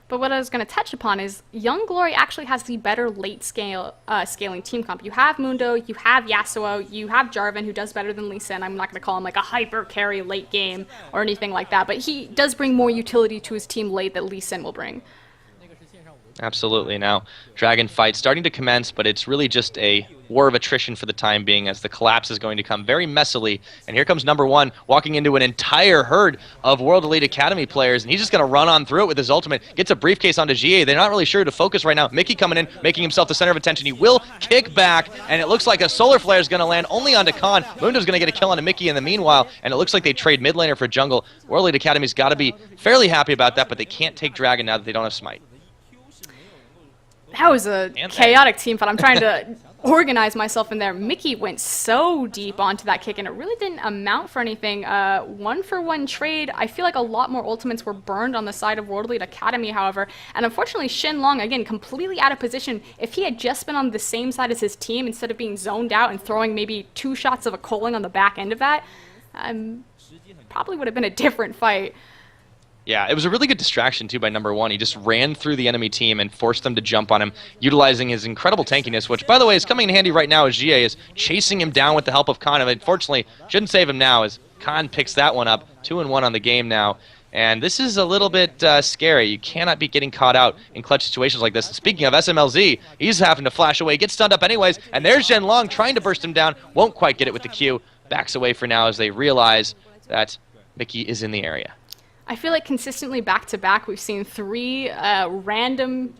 But what I was going to touch upon is Young Glory actually has the better late scaling team comp. You have Mundo, you have Yasuo, you have Jarvan, who does better than Lee Sin. I'm not going to call him like a hyper carry late game or anything like that, but he does bring more utility to his team late that Lee Sin will bring. Absolutely. Now, Dragon fight starting to commence, but it's really just a war of attrition for the time being as the collapse is going to come very messily. And here comes number one walking into an entire herd of World Elite Academy players, and he's just going to run on through it with his ultimate. Gets a briefcase onto GA. They're not really sure to focus right now. Mickey coming in, making himself the center of attention. He will kick back, and it looks like a Solar Flare is going to land only onto Khan. Mundo's going to get a kill onto Mickey in the meanwhile, and it looks like they trade mid laner for jungle. World Elite Academy's got to be fairly happy about that, but they can't take Dragon now that they don't have Smite. That was a chaotic team fight. I'm trying to organize myself in there. Mickey went so deep onto that kick, and it really didn't amount for anything. 1-for-1 trade. I feel like a lot more ultimates were burned on the side of World Elite Academy, however. And unfortunately, Shenlong, again, completely out of position. If he had just been on the same side as his team, instead of being zoned out and throwing maybe 2 shots of a Colin on the back end of that, probably would have been a different fight. Yeah, it was a really good distraction, too, by number one. He just ran through the enemy team and forced them to jump on him, utilizing his incredible tankiness, which, by the way, is coming in handy right now as GA is chasing him down with the help of Khan. Unfortunately, shouldn't save him now as Khan picks that one up. 2-1 on the game now. And this is a little bit scary. You cannot be getting caught out in clutch situations like this. And speaking of SMLZ, he's having to flash away, gets stunned up anyways, and there's Zhenlong trying to burst him down. Won't quite get it with the Q. Backs away for now as they realize that Mickey is in the area. I feel like consistently back-to-back, we've seen 3 random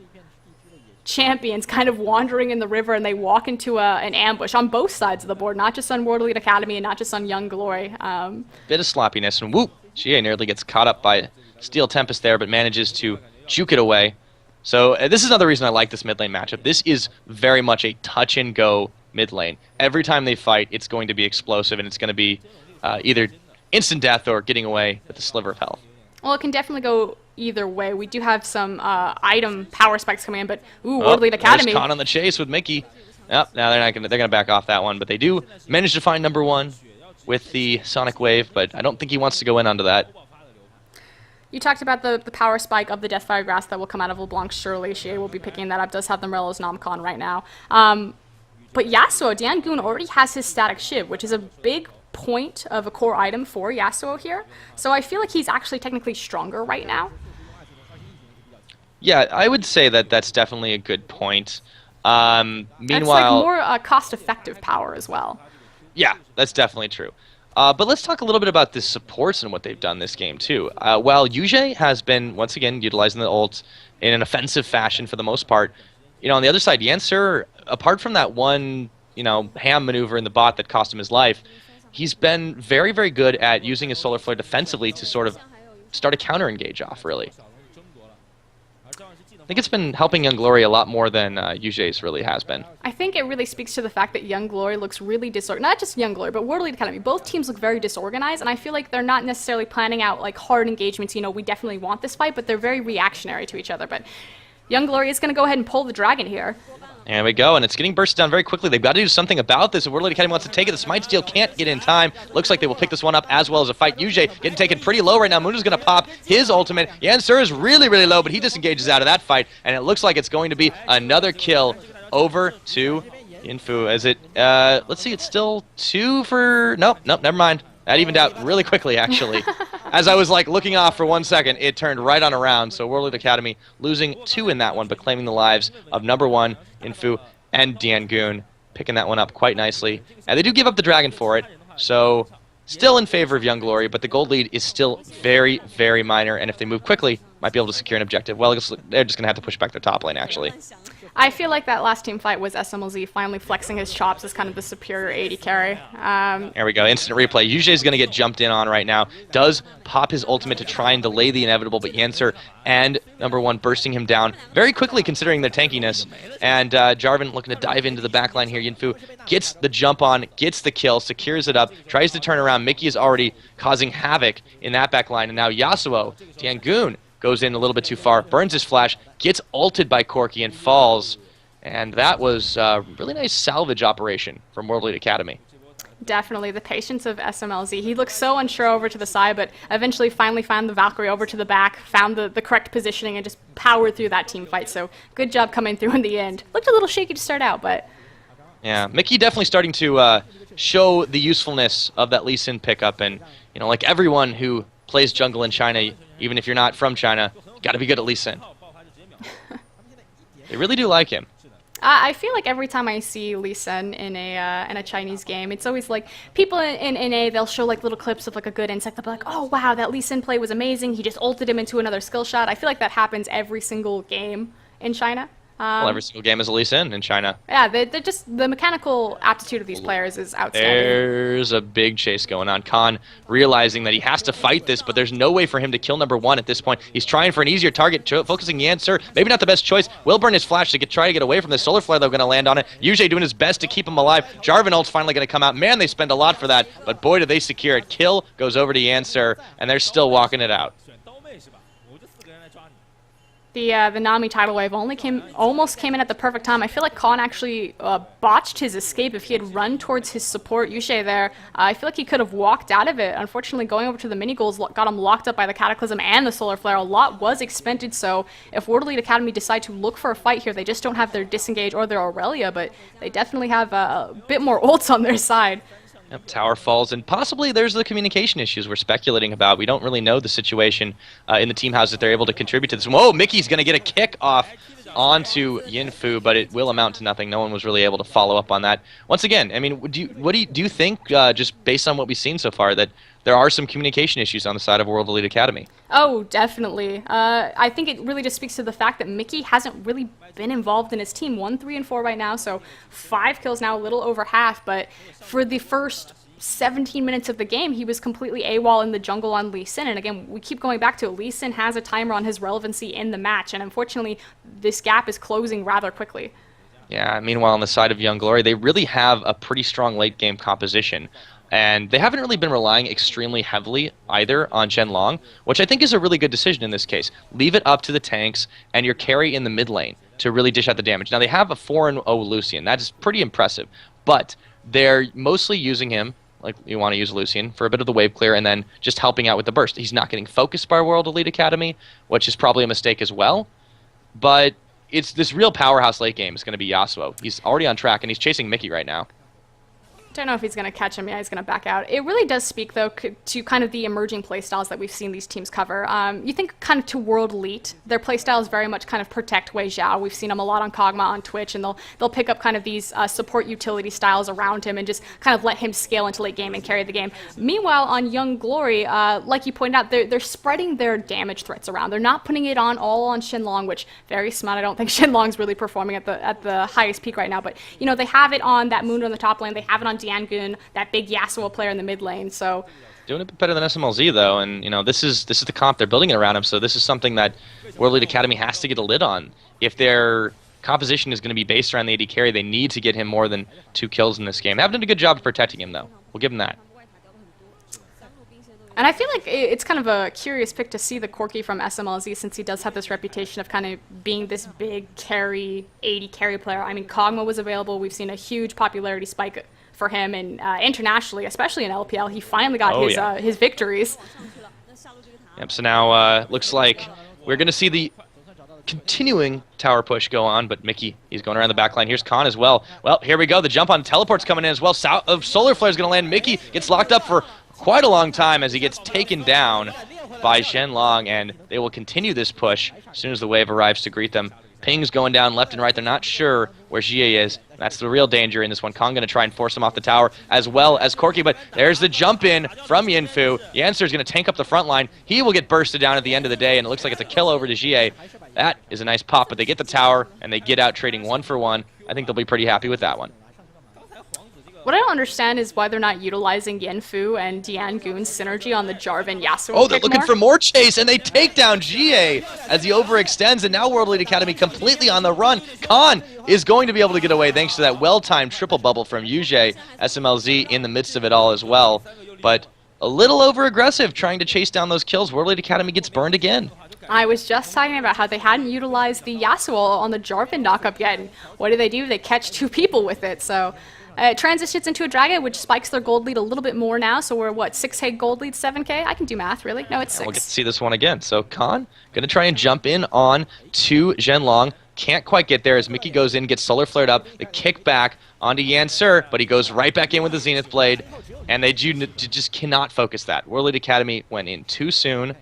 champions kind of wandering in the river, and they walk into an ambush on both sides of the board, not just on World Elite Academy and not just on Young Glory. Bit of sloppiness, and whoop, GA nearly gets caught up by Steel Tempest there, but manages to juke it away. So this is another reason I like this mid lane matchup. This is very much a touch-and-go mid lane. Every time they fight, it's going to be explosive, and it's going to be either instant death or getting away with a sliver of health. Well, it can definitely go either way. We do have some item power spikes coming in, but World Elite Academy. Caught on the chase with Mickey. Yep, now they're gonna back off that one, but they do manage to find number 1 with the Sonic Wave, but I don't think he wants to go in onto that. You talked about the power spike of the Deathfire Grass that will come out of LeBlanc. Surely Shea will be picking that up. Does have the Morello's Nomcon right now. But Yasuo, Diangoon already has his Static Shiv, which is a big point of a core item for Yasuo here. So I feel like he's actually technically stronger right now. Yeah, I would say that that's definitely a good point. Meanwhile, it's like more cost-effective power as well. Yeah, that's definitely true. But let's talk a little bit about the supports and what they've done this game too. While Yujie has been once again utilizing the ult in an offensive fashion for the most part, on the other side, Yancer, apart from that one ham maneuver in the bot that cost him his life, he's been very, very good at using his Solar Flare defensively to sort of start a counter-engage off, really. I think it's been helping Young Glory a lot more than Yujie's really has been. I think it really speaks to the fact that Young Glory looks really disorganized. Not just Young Glory, but World Elite Academy. Both teams look very disorganized, and I feel like they're not necessarily planning out like hard engagements. We definitely want this fight, but they're very reactionary to each other. But Young Glory is going to go ahead and pull the dragon here. There we go, and it's getting bursted down very quickly. They've got to do something about this. If World Elite Academy wants to take it, the Smite Steel can't get in time. Looks like they will pick this one up as well as a fight. Yujie getting taken pretty low right now. Muna's going to pop his ultimate. Yancer is really, really low, but he disengages out of that fight, and it looks like it's going to be another kill over to Infu. Is it, let's see, it's still 2 for, nope, never mind. That evened out really quickly, actually. As I was looking off for 1 second, it turned right on around. So World Elite Academy losing 2 in that one, but claiming the lives of number 1, Infu, and Diangoon, picking that one up quite nicely. And they do give up the dragon for it, so still in favor of Young Glory, but the gold lead is still very, very minor, and if they move quickly, might be able to secure an objective. Well, they're just going to have to push back their top lane, actually. I feel like that last team fight was SMLZ finally flexing his chops as kind of the superior AD carry. There we go, instant replay. Yujie's going to get jumped in on right now. Does pop his ultimate to try and delay the inevitable, but Yancer and number 1 bursting him down very quickly considering their tankiness. And Jarvan looking to dive into the backline here. Yinfu gets the jump on, gets the kill, secures it up, tries to turn around. Mickey is already causing havoc in that backline, and now Yasuo, Diangoon, goes in a little bit too far, burns his flash, gets ulted by Corki and falls. And that was a really nice salvage operation from World Elite Academy. Definitely, the patience of SMLZ. He looked so unsure over to the side, but eventually finally found the Valkyrie over to the back, found the correct positioning, and just powered through that team fight. So good job coming through in the end. Looked a little shaky to start out, but... Yeah, Mickey definitely starting to show the usefulness of that Lee Sin pickup. And, like everyone who plays jungle in China, even if you're not from China, you got to be good at Lee Sin. They really do like him. I feel like every time I see Lee Sin in a Chinese game, it's always like people in NA, they'll show little clips of a good insect. They'll be like, oh wow, that Lee Sin play was amazing. He just ulted him into another skill shot. I feel like that happens every single game in China. Well, every single game is a Lee Sin in China. Yeah, they're just the mechanical aptitude of these players is outstanding. There's a big chase going on. Khan realizing that he has to fight this, but there's no way for him to kill number 1 at this point. He's trying for an easier target, focusing Yancer. Maybe not the best choice. Will burn his flash to try to get away from the Solar Flare. They're going to land on it. Yujie doing his best to keep him alive. Jarvan ult's finally going to come out. Man, they spend a lot for that, but boy, do they secure it. Kill goes over to Yancer, and they're still walking it out. The Nami tidal wave almost came in at the perfect time. I feel like Khan actually botched his escape. If he had run towards his support Yushe there, I feel like he could have walked out of it. Unfortunately, going over to the mini goals got him locked up by the Cataclysm and the Solar Flare. A lot was expended, so if World Elite Academy decide to look for a fight here, they just don't have their Disengage or their Aurelia, but they definitely have a bit more ults on their side. Yep, tower falls, and possibly there's the communication issues we're speculating about. We don't really know the situation in the team house that they're able to contribute to this. Whoa, Mickey's going to get a kick off onto Yinfu, but it will amount to nothing. No one was really able to follow up on that. Once again, I mean, do you think, just based on what we've seen so far, that there are some communication issues on the side of World Elite Academy? Oh, definitely. I think it really just speaks to the fact that Mickey hasn't really been involved in his team. 1, 3, and 4 right now, so 5 kills now, a little over half. But for the first 17 minutes of the game, he was completely AWOL in the jungle on Lee Sin. And again, we keep going back to it. Lee Sin has a timer on his relevancy in the match, and unfortunately, this gap is closing rather quickly. Yeah, meanwhile, on the side of Young Glory, they really have a pretty strong late-game composition. And they haven't really been relying extremely heavily either on Zhenlong, which I think is a really good decision in this case. Leave it up to the tanks and your carry in the mid lane to really dish out the damage. Now, they have a 4-0 Lucian. That is pretty impressive. But they're mostly using him, like you want to use Lucian, for a bit of the wave clear and then just helping out with the burst. He's not getting focused by World Elite Academy, which is probably a mistake as well. But it's this real powerhouse late game is going to be Yasuo. He's already on track, and he's chasing Mickey right now. Don't know if he's going to catch him. Yeah, he's going to back out. It really does speak, though, to kind of the emerging playstyles that we've seen these teams cover. You think kind of to World Elite, their playstyles very much kind of protect Wei Xiao. We've seen him a lot on Kog'Maw on Twitch, and they'll pick up kind of these support utility styles around him and just kind of let him scale into late game and carry the game. Meanwhile, on Young Glory, like you pointed out, they're spreading their damage threats around. They're not putting it all on Shenlong, which very smart. I don't think Shenlong's really performing at the highest peak right now, but you know, they have it on that Moon on the top lane. They have it on Diangun, that big Yasuo player in the mid lane. So doing a bit better than SMLZ though, and you know, this is the comp they're building it around him. So this is something that World Elite Academy has to get a lid on. If their composition is going to be based around the AD carry, they need to get him more than 2 kills in this game. They haven't done a good job of protecting him though. We'll give him that. And I feel like it's kind of a curious pick to see the Corki from SMLZ, since he does have this reputation of kind of being this big carry, 80 carry player. I mean, Kog'Maw was available. We've seen a huge popularity spike for him, and internationally, especially in LPL, he finally got his victories. Yep, so now looks like we're going to see the continuing tower push go on, but Mickey, he's going around the back line. Here's Khan as well. Well, here we go. The jump on teleport's coming in as well. Solar Flare's going to land. Mickey gets locked up for quite a long time as he gets taken down by Shenlong, and they will continue this push as soon as the wave arrives to greet them. Pings going down left and right. They're not sure where Jie is. That's the real danger in this one. Kong going to try and force him off the tower as well as Corki, but there's the jump in from Yinfu. Yancer's going to tank up the front line. He will get bursted down at the end of the day, and it looks like it's a kill over to Jie. That is a nice pop, but they get the tower, and they get out trading 1 for 1. I think they'll be pretty happy with that one. What I don't understand is why they're not utilizing Yinfu and Diangun's synergy on the Jarvan Yasuo. Oh, they're looking for more chase, and they take down Jie as he overextends, and now World Elite Academy completely on the run. Khan is going to be able to get away thanks to that well-timed triple bubble from Yujie. SMLZ in the midst of it all as well, but a little over-aggressive trying to chase down those kills. World Elite Academy gets burned again. I was just talking about how they hadn't utilized the Yasuo on the Jarvan knockup yet, and what do? They catch 2 people with it, so... It transitions into a dragon, which spikes their gold lead a little bit more now. So we're, what, 6K gold lead, 7K? I can do math, really. No, it's 6. We'll get to see this one again. So Khan going to try and jump in on to Zhenlong. Can't quite get there as Mickey goes in, gets solar flared up. The kick back onto Yancer, but he goes right back in with the Zenith Blade. And they just cannot focus that. World Elite Academy went in too soon.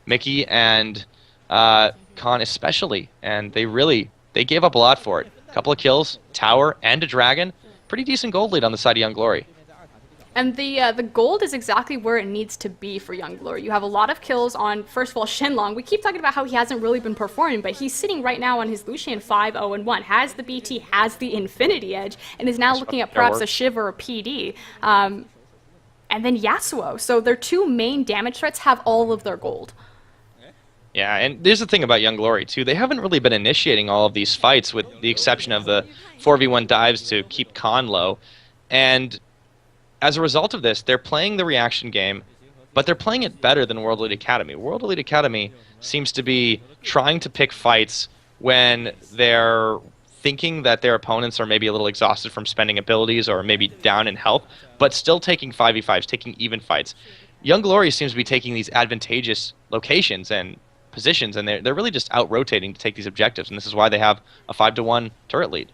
Mickey and Khan especially. And they gave up a lot for it. A couple of kills, tower, and a dragon. Pretty decent gold lead on the side of Young Glory. And the gold is exactly where it needs to be for Young Glory. You have a lot of kills on, first of all, Shenlong. We keep talking about how he hasn't really been performing, but he's sitting right now on his Lucian 5-0-1, has the BT, has the Infinity Edge, and is now looking at perhaps a Shiv or a PD. And then Yasuo. So their 2 main damage threats have all of their gold. Yeah, and there's the thing about Young Glory, too. They haven't really been initiating all of these fights with the exception of the 4v1 dives to keep Khan low. And as a result of this, they're playing the reaction game, but they're playing it better than World Elite Academy. World Elite Academy seems to be trying to pick fights when they're thinking that their opponents are maybe a little exhausted from spending abilities or maybe down in health, but still taking 5v5s, taking even fights. Young Glory seems to be taking these advantageous locations and positions, and they're really just out-rotating to take these objectives, and this is why they have a 5-1 turret lead.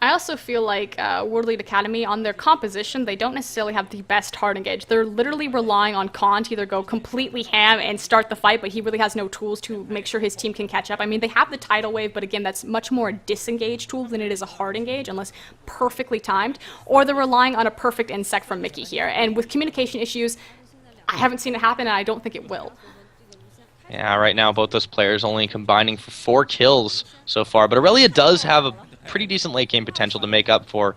I also feel like World Elite Academy, on their composition, they don't necessarily have the best hard engage. They're literally relying on Khan to either go completely ham and start the fight, but he really has no tools to make sure his team can catch up. I mean, they have the tidal wave, but again, that's much more a disengage tool than it is a hard engage, unless perfectly timed. Or they're relying on a perfect insect from Mickey here. And with communication issues, I haven't seen it happen, and I don't think it will. Yeah, right now both those players only combining for 4 kills so far, but Aurelia does have a pretty decent late game potential to make up for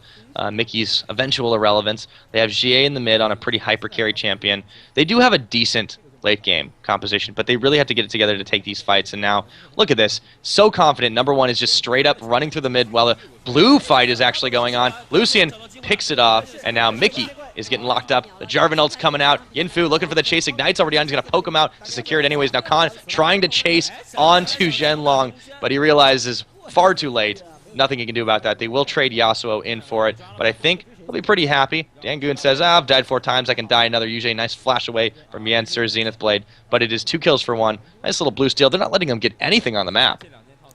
Mickey's eventual irrelevance. They have GA in the mid on a pretty hyper carry champion. They do have a decent late game composition, but they really have to get it together to take these fights. And now, look at this. So confident. Number one is just straight up running through the mid while the blue fight is actually going on. Lucian picks it off, and now Mickey is getting locked up. The Jarvan ult's coming out. Yinfu looking for the chase. Ignite's already on. He's going to poke him out to secure it anyways. Now Khan trying to chase onto Zhenlong, but he realizes far too late. Nothing he can do about that. They will trade Yasuo in for it, but I think he'll be pretty happy. Dangoon says, I've died 4 times. I can die another. Usually a nice flash away from Yensur's Zenith Blade, but it is 2 kills for 1. Nice little blue steal. They're not letting him get anything on the map.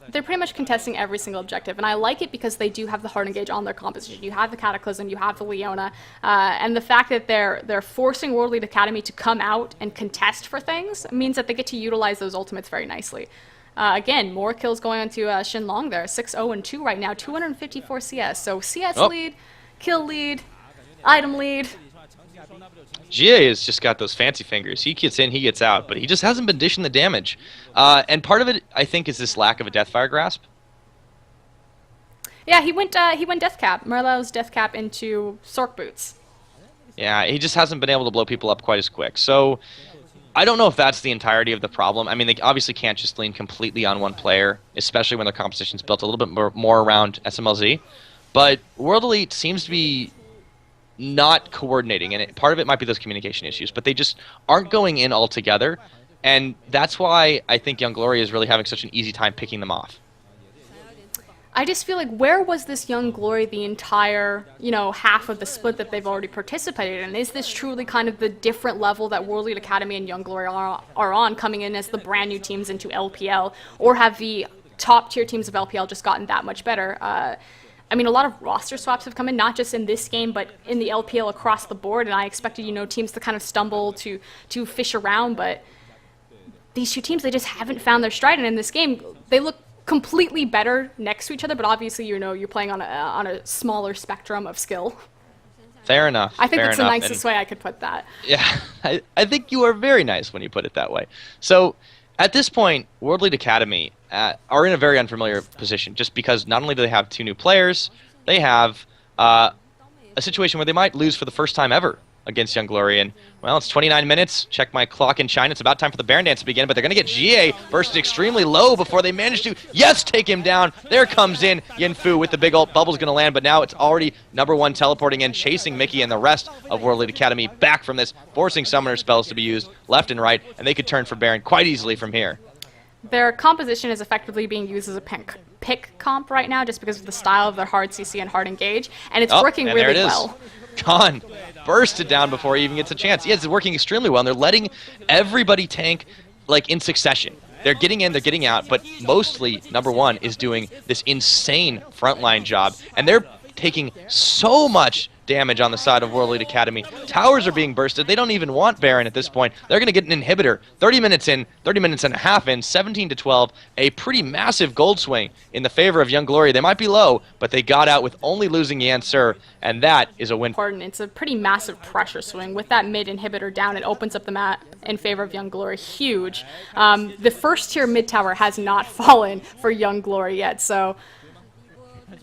They're pretty much contesting every single objective, and I like it because they do have the hard engage on their composition. You have the Cataclysm, you have the Leona, and the fact that they're forcing World Elite Academy to come out and contest for things means that they get to utilize those ultimates very nicely. Again, more kills going on to Shenlong there. 6-0-2 right now, 254 CS. So CS lead, kill lead, item lead. GA has just got those fancy fingers. He gets in, he gets out, but he just hasn't been dishing the damage. And part of it, I think, is this lack of a Deathfire Grasp. Yeah, he went Death Cap. Merlot's Death Cap into Sork Boots. Yeah, he just hasn't been able to blow people up quite as quick. So I don't know if that's the entirety of the problem. I mean, they obviously can't just lean completely on one player, especially when their composition's built a little bit more around SMLZ. But World Elite seems to be not coordinating, and part of it might be those communication issues, but they just aren't going in all together, and that's why I think Young Glory is really having such an easy time picking them off. I just feel like, where was this Young Glory the entire, half of the split that they've already participated in? Is this truly kind of the different level that World Elite Academy and Young Glory are on, coming in as the brand new teams into LPL, or have the top tier teams of LPL just gotten that much better? I mean, a lot of roster swaps have come in, not just in this game, but in the LPL across the board, and I expected, teams to kind of stumble, to fish around, but these two teams, they just haven't found their stride, and in this game, they look completely better next to each other, but obviously, you're playing on a smaller spectrum of skill. Fair enough. I think that's the nicest way I could put that. Yeah, I think you are very nice when you put it that way. So, at this point, World Elite Academy are in a very unfamiliar position, just because not only do they have 2 new players, they have a situation where they might lose for the first time ever against Young Glory. And, well, it's 29 minutes. Check my clock in China. It's about time for the Baron Dance to begin, but they're going to get GA bursted extremely low before they manage to, take him down. There comes in Yinfu with the big ult. Bubble's going to land, but now it's already number 1 teleporting in, chasing Mickey and the rest of World Elite Academy back from this, forcing summoner spells to be used left and right, and they could turn for Baron quite easily from here. Their composition is effectively being used as a pick comp right now, just because of the style of their hard CC and hard engage, and it's working really well. Khan bursted down before he even gets a chance. Yeah, it's working extremely well, and they're letting everybody tank in succession. They're getting in, they're getting out, but mostly number 1 is doing this insane frontline job, and they're taking so much damage on the side of World Elite Academy. Towers are being bursted. They don't even want Baron at this point. They're going to get an inhibitor. 30 minutes in, 30 minutes and a half in, 17-12. A pretty massive gold swing in the favor of Young Glory. They might be low, but they got out with only losing Yansur, and that is a win. It's a pretty massive pressure swing. With that mid inhibitor down, it opens up the map in favor of Young Glory. Huge. The first tier mid tower has not fallen for Young Glory yet, so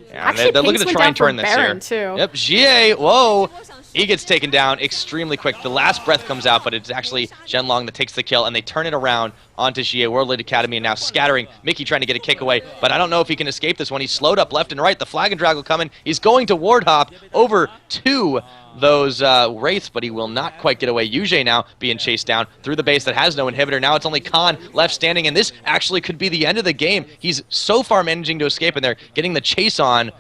yeah, they're looking to try and turn this here. Too. Yep, GA, whoa! He gets taken down extremely quick. The last breath comes out, but it's actually Zhenlong that takes the kill, and they turn it around onto GA, World Elite Academy, and now scattering. Mickey trying to get a kick away, but I don't know if he can escape this one. He's slowed up left and right. The flag and drag will come in. He's going to ward hop over to those Wraiths, but he will not quite get away. Yujie now being chased down through the base that has no inhibitor. Now it's only Khan left standing, and this actually could be the end of the game. He's so far managing to escape, and they're getting the chase on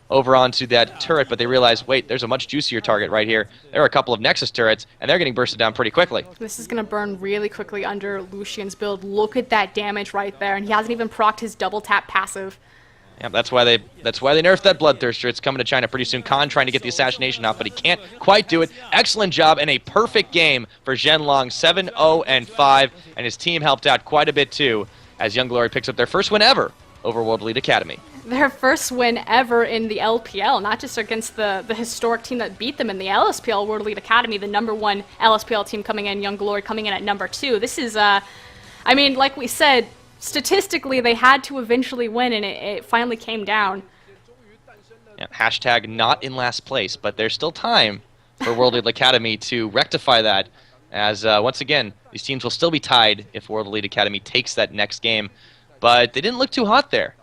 over onto that turret, but they realize, wait, there's a much juicier target right here. There are a couple of Nexus turrets, and they're getting bursted down pretty quickly. This is going to burn really quickly under Lucian's build. Look at that damage right there, and he hasn't even procced his double tap passive. Yeah, that's why they nerfed that Bloodthirster. It's coming to China pretty soon. Khan trying to get the assassination off, but he can't quite do it. Excellent job and a perfect game for Zhenlong, 7-0-5, and his team helped out quite a bit too, as Young Glory picks up their first win ever over World Elite Academy. Their first win ever in the LPL, not just against the historic team that beat them in the LSPL World Elite Academy, the #1 LSPL team coming in, Young Glory coming in at #2. This is, I mean, like we said, statistically, they had to eventually win, and it finally came down. Yeah, hashtag not in last place, but there's still time for World Elite Academy to rectify that, as once again, these teams will still be tied if World Elite Academy takes that next game, but they didn't look too hot there.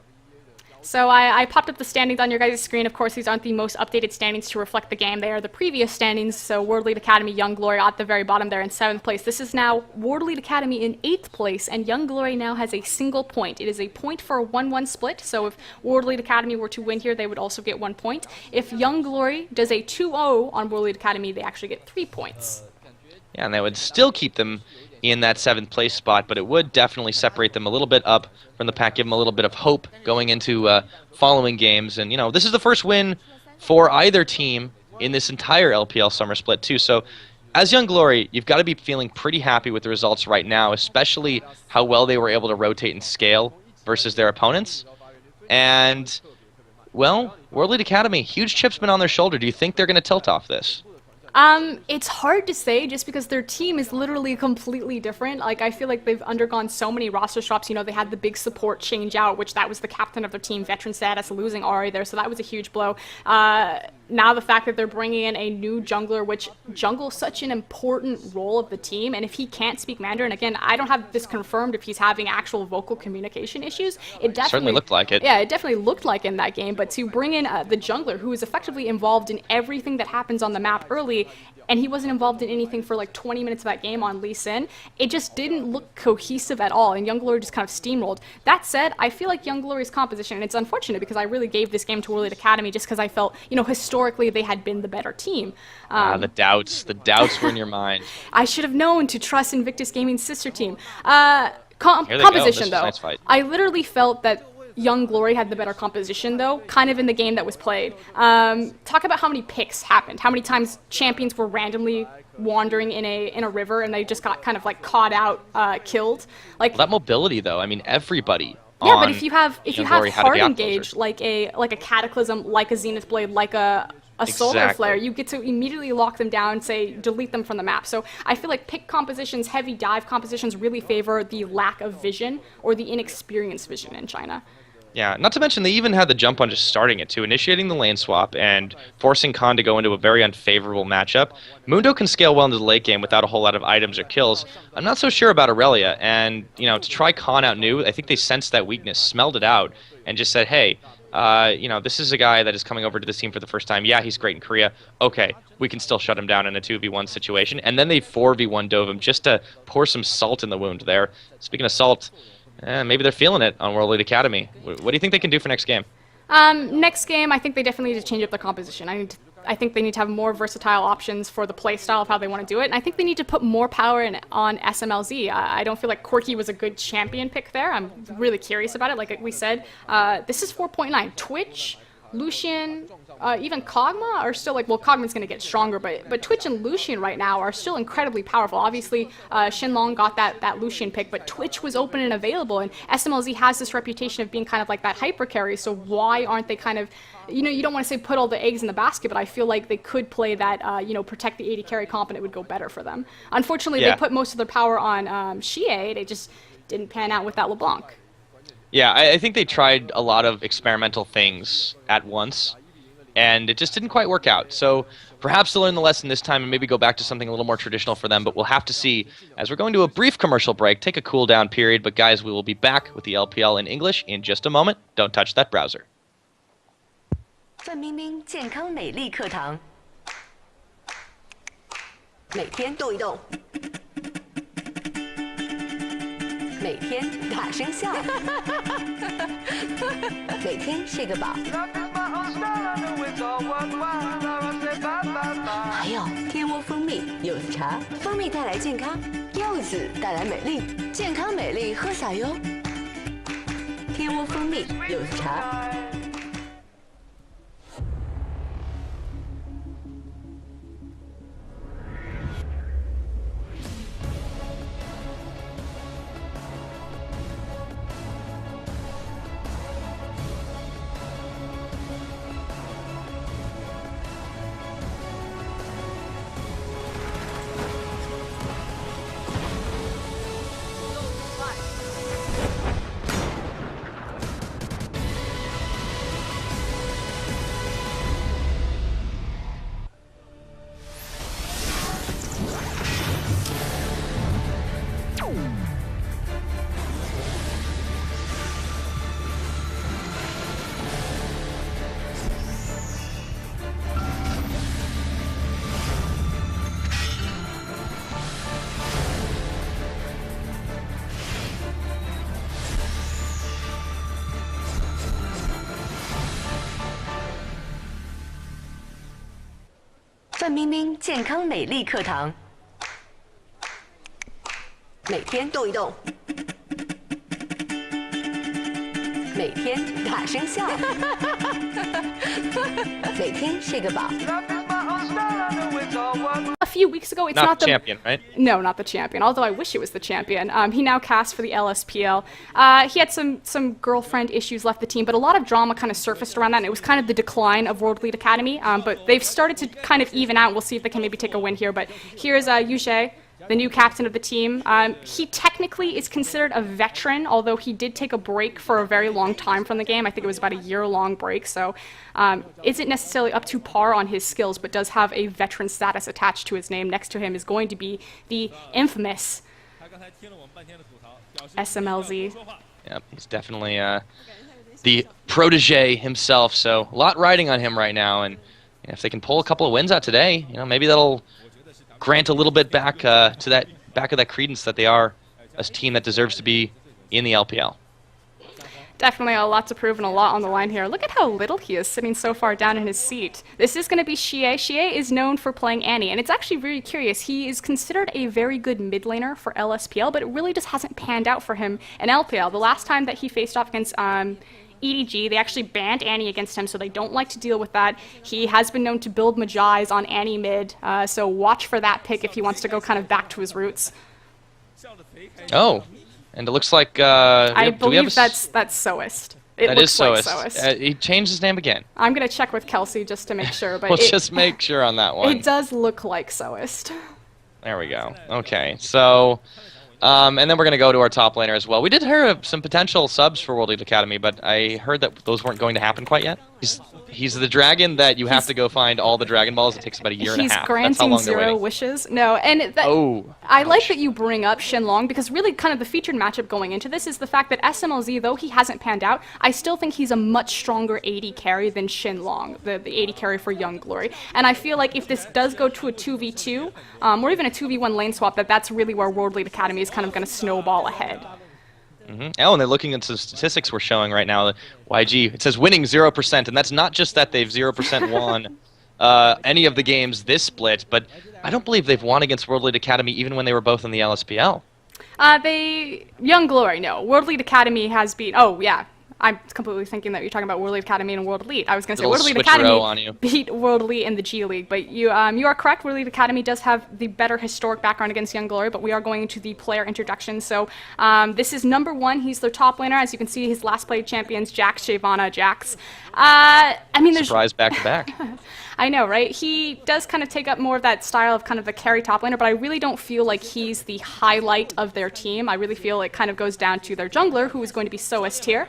So I popped up the standings on your guys' screen. Of course, these aren't the most updated standings to reflect the game. They are the previous standings. So World Elite Academy, Young Glory at the very bottom there in 7th place. This is now World Elite Academy in 8th place, and Young Glory now has a single point. It is a point for a 1-1 split. So if World Elite Academy were to win here, they would also get 1 point. If Young Glory does a 2-0 on World Elite Academy, they actually get 3 points. Yeah, and that would still keep them in that 7th place spot, but it would definitely separate them a little bit up from the pack, give them a little bit of hope going into following games. And, you know, this is the first win for either team in this entire LPL Summer Split, too. So, as Young Glory, you've got to be feeling pretty happy with the results right now, especially how well they were able to rotate and scale versus their opponents. And, well, World Elite Academy, huge chip's been on their shoulder. Do you think they're going to tilt off this? It's hard to say just because their team is literally completely different. Like, I feel like they've undergone so many roster swaps. You know, they had the big support change out, which that was the captain of their team, veteran status, losing Ari there, so that was a huge blow. Now the fact that they're bringing in a new jungler, which jungle's such an important role of the team, and if he can't speak Mandarin, again, I don't have this confirmed if he's having actual vocal communication issues. It definitely certainly looked like it. Yeah, it definitely looked like in that game, but to bring in the jungler, who is effectively involved in everything that happens on the map early, and he wasn't involved in anything for like 20 minutes of that game on Lee Sin, it just didn't look cohesive at all, and Young Glory just kind of steamrolled. That said, I feel like Young Glory's composition, and it's unfortunate because I really gave this game to World Elite Academy just because I felt, you know, historically they had been the better team. The doubts were in your mind. I should have known to trust Invictus Gaming's sister team. Composition, though. Nice fight. I literally felt that Young Glory had the better composition, though, kind of in the game that was played. Talk about how many picks happened, how many times champions were randomly wandering in a river and they just got kind of like caught out, killed. Like, Well, that mobility, though, I mean, everybody. yeah, but if you have Glory had to hard be out engage, like a Cataclysm, like a Zenith Blade, like a Solar Exactly. Flare, you get to immediately lock them down, say, delete them from the map. So I feel like pick compositions, heavy dive compositions really favor the lack of vision or the inexperienced vision in China. Yeah, not to mention they even had the jump on just starting it too, initiating the lane swap and forcing Khan to go into a very unfavorable matchup. Mundo can scale well into the late game without a whole lot of items or kills. I'm not so sure about Aurelia, and you know, to try Khan out new, I think they sensed that weakness, smelled it out, and just said, hey, you know, this is a guy that is coming over to this team for the first time. Yeah, he's great in Korea. Okay, we can still shut him down in a 2v1 situation. And then they 4v1 dove him just to pour some salt in the wound there. Speaking of salt, maybe they're feeling it on World Elite Academy. What do you think they can do for next game? Next game, I think they definitely need to change up their composition. I think they need to have more versatile options for the play style of how they want to do it, and I think they need to put more power on SMLZ. I don't feel like Corki was a good champion pick there. I'm really curious about it. Like we said, this is 4.9. Twitch, Lucian, even Kog'Maw are still like, well, Kog'Maw's going to get stronger, but Twitch and Lucian right now are still incredibly powerful. Obviously, Shenlong got that Lucian pick, but Twitch was open and available, and SMLZ has this reputation of being kind of like that hyper carry, so why aren't they kind of, you know, you don't want to say put all the eggs in the basket, but I feel like they could play that, you know, protect the 80 carry comp and it would go better for them. Unfortunately, Yeah. they put most of their power on Xie, they just didn't pan out with that LeBlanc. Yeah, I think they tried a lot of experimental things at once, and it just didn't quite work out. So perhaps they'll learn the lesson this time and maybe go back to something a little more traditional for them, but we'll have to see as we're going to a brief commercial break, take a cool down period. But guys, we will be back with the LPL in English in just a moment. Don't touch that browser. 范冰冰健康美丽课堂，每天动一动，每天大声笑，每天睡个饱。还有天窝蜂蜜柚子茶，蜂蜜带来健康，柚子带来美丽，健康美丽喝洒哟。天窝蜂蜜柚子茶。范冰冰健康美丽课堂，每天动一动，每天大声笑，每天睡个饱。A few weeks ago, it's Not not the the champion, right? No, not the champion. Although I wish it was the champion. He now casts for the LSPL. He had some girlfriend issues, left the team, but a lot of drama kind of surfaced around that, and it was kind of the decline of World Elite Academy. But they've started to kind of even out. We'll see if they can maybe take a win here. But here's Yushe, the new captain of the team. He technically is considered a veteran, although he did take a break for a very long time from the game. I think it was about a year-long break, so isn't necessarily up to par on his skills, but does have a veteran status attached to his name. Next to him is going to be the infamous SMLZ. Yep, he's definitely the protege himself, so a lot riding on him right now, and if they can pull a couple of wins out today, maybe that'll grant a little bit back to that back of that credence that they are a team that deserves to be in the LPL. Definitely a lot to prove and a lot on the line here. Look at how little he is sitting so far down in his seat. This is going to be Xie. Xie is known for playing Annie, and it's actually really curious. He is considered a very good mid laner for LSPL, but it really just hasn't panned out for him in LPL. The last time that he faced off against EDG, they actually banned Annie against him, so they don't like to deal with that. He has been known to build Majais on Annie mid, so watch for that pick if he wants to go kind of back to his roots. Oh, and it looks like I believe that's Soist. That is like Soist. He changed his name again. I'm gonna check with Kelsey just to make sure, but we'll just make sure on that one. It does look like Soist. There we go. Okay, so and then we're going to go to our top laner as well. We did hear of some potential subs for World Elite Academy, but I heard that those weren't going to happen quite yet. He's the dragon that you have to go find all the Dragon Balls. It takes about a year and a half. He's granting 0 wishes. No, and I like that you bring up Shenlong, because really kind of the featured matchup going into this is the fact that SMLZ, though he hasn't panned out, I still think he's a much stronger AD carry than Shenlong, the AD carry for Young Glory. And I feel like if this does go to a 2v2, or even a 2v1 lane swap, that's really where World Elite Academy is kind of going to snowball ahead. Oh, and they're looking at some statistics we're showing right now. YG, it says winning 0%, and that's not just that they've 0% won any of the games this split, but I don't believe they've won against World Elite Academy even when they were both in the LSPL. Young Glory, no. World Elite Academy has beat, oh yeah. I'm completely thinking that you're talking about World Elite Academy and World Elite. I was going to say World Elite Academy beat World Elite in the G League, but you are correct. World Elite Academy does have the better historic background against Young Glory, but we are going into the player introduction. So this is number 1. He's their top laner. As you can see, his last played champions, Jax, Shyvana, Jax. I mean, there's surprise back-to-back. I know, right? He does kind of take up more of that style of kind of the carry top laner, but I really don't feel like he's the highlight of their team. I really feel it kind of goes down to their jungler, who is going to be Soist here.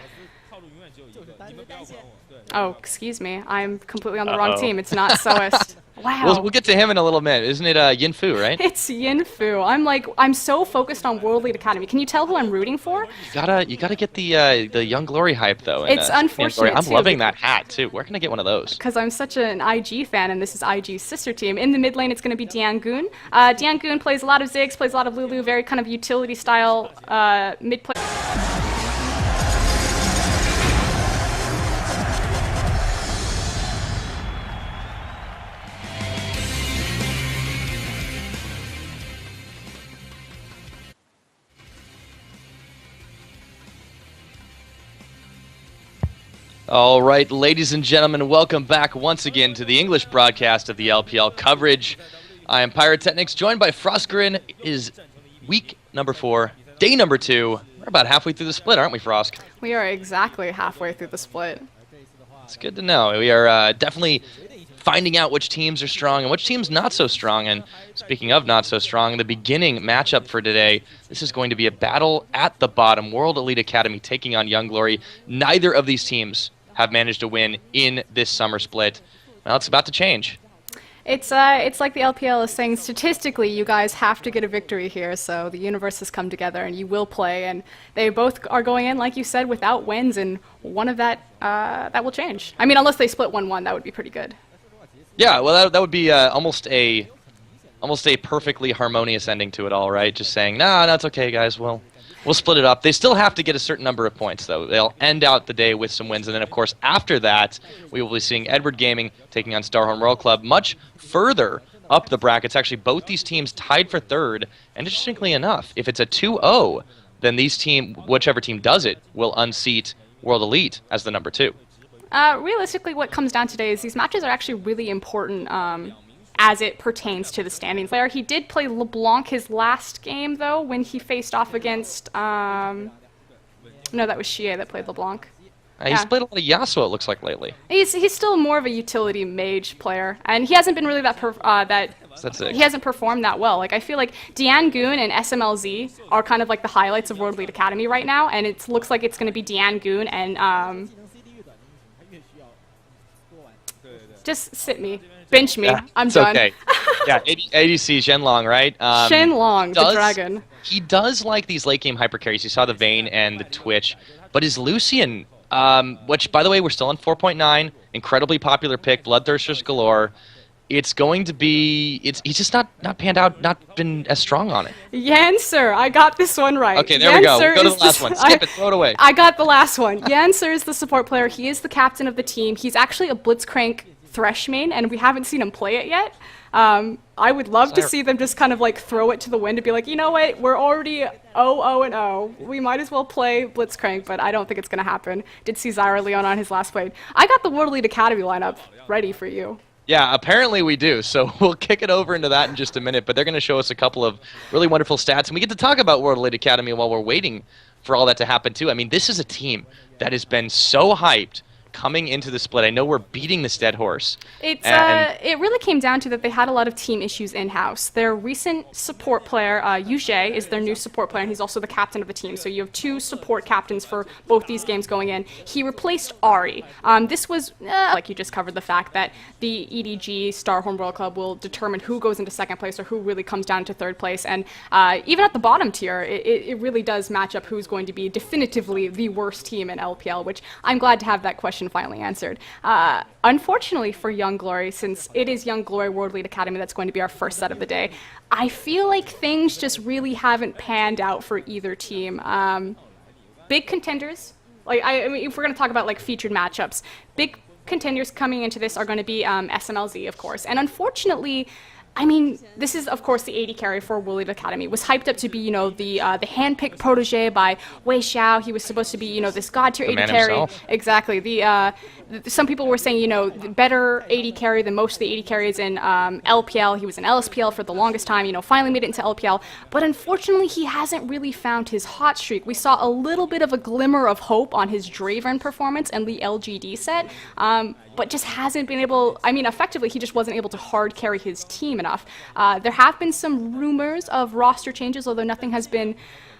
Oh, excuse me. I'm completely on the wrong team. It's not Soist. Wow. We'll get to him in a little minute. Isn't it Yinfu, right? It's Yinfu. I'm so focused on World Elite Academy. Can you tell who I'm rooting for? You gotta get the Young Glory hype though. It's unfortunate. I'm loving that hat too. Where can I get one of those? Because I'm such an IG fan, and this is IG's sister team. In the mid lane, it's going to be Diangun. Diangun plays a lot of Ziggs, plays a lot of Lulu, very kind of utility style mid play. All right, ladies and gentlemen, welcome back once again to the English broadcast of the LPL coverage. I am PiraTechnics, joined by Froskurinn. It is week number 4, day number 2. We're about halfway through the split, aren't we, Frosk? We are exactly halfway through the split. It's good to know. We are definitely finding out which teams are strong and which teams not so strong. And speaking of not so strong, the beginning matchup for today, this is going to be a battle at the bottom. World Elite Academy taking on Young Glory. Neither of these teams have managed to win in this summer split. Well, it's about to change. It's like the LPL is saying statistically you guys have to get a victory here, so the universe has come together and you will play, and they both are going in, like you said, without wins, and one of that will change. I mean, unless they split 1-1, that would be pretty good. Yeah, well, that would be almost a perfectly harmonious ending to it all, right? Just saying, no, it's okay, guys. We'll split it up. They still have to get a certain number of points, though. They'll end out the day with some wins, and then, of course, after that, we will be seeing Edward Gaming taking on Starhorn World Club much further up the brackets. Actually, both these teams tied for third, and interestingly enough, if it's a 2-0, then whichever team does it, will unseat World Elite as the number 2. Realistically, what comes down today is these matches are actually really important as it pertains to the standings there. He did play LeBlanc his last game, though, when he faced off against... no, that was Xie that played LeBlanc. He's played a lot of Yasuo, it looks like, lately. He's still more of a utility mage player, and he hasn't been really he hasn't performed that well. Like, I feel like Dian Goon and SMLZ are kind of like the highlights of World Elite Academy right now, and it looks like it's going to be Dian Goon and... just sit me. Bench me. Yeah, I'm done. Okay. Yeah, ADC Shenlong, right? Shenlong, the dragon. He does like these late game hyper carries. You saw the Vayne and the Twitch, but his Lucian, which by the way we're still on 4.9, incredibly popular pick, Bloodthirsters galore. It's going to be. He's just not panned out, not been as strong on it. Yancer, I got this one right. Okay, there we go. We'll go to the last one. Skip it, throw it away. I got the last one. Yancer is the support player. He is the captain of the team. He's actually a Blitzcrank Thresh main, and we haven't seen him play it yet. I would love to see them just kind of like throw it to the wind and be like, you know what, we're already 0-0-0. We might as well play Blitzcrank, but I don't think it's going to happen. Did see Zyra Leon on his last play. I got the World Elite Academy lineup ready for you. Yeah, apparently we do, so we'll kick it over into that in just a minute, but they're going to show us a couple of really wonderful stats, and we get to talk about World Elite Academy while we're waiting for all that to happen too. I mean, this is a team that has been so hyped coming into the split. I know we're beating this dead horse. It really came down to that they had a lot of team issues in-house. Their recent support player, Yujie, is their new support player, and he's also the captain of the team. So you have 2 support captains for both these games going in. He replaced Ari. This was, like you just covered the fact that the EDG Starhorn World Club will determine who goes into second place or who really comes down to third place. And even at the bottom tier, it really does match up who's going to be definitively the worst team in LPL, which I'm glad to have that question finally answered. Unfortunately for Young Glory, since it is Young Glory World Elite Academy that's going to be our first set of the day, I feel like things just really haven't panned out for either team. Big contenders, like I mean, if we're going to talk about like featured matchups, big contenders coming into this are going to be SMLZ, of course, and unfortunately, I mean, this is, of course, the AD carry for World Elite Academy. It was hyped up to be, you know, the hand-picked protege by Wei Xiao. He was supposed to be, you know, this god-tier AD carry. Himself. Exactly. Some people were saying, you know, better AD carry than most of the AD carries in LPL. He was in LSPL for the longest time, you know, finally made it into LPL. But unfortunately, he hasn't really found his hot streak. We saw a little bit of a glimmer of hope on his Draven performance and the LGD set, but just hasn't been able, I mean, effectively, he just wasn't able to hard carry his team enough. There have been some rumors of roster changes, although nothing has been,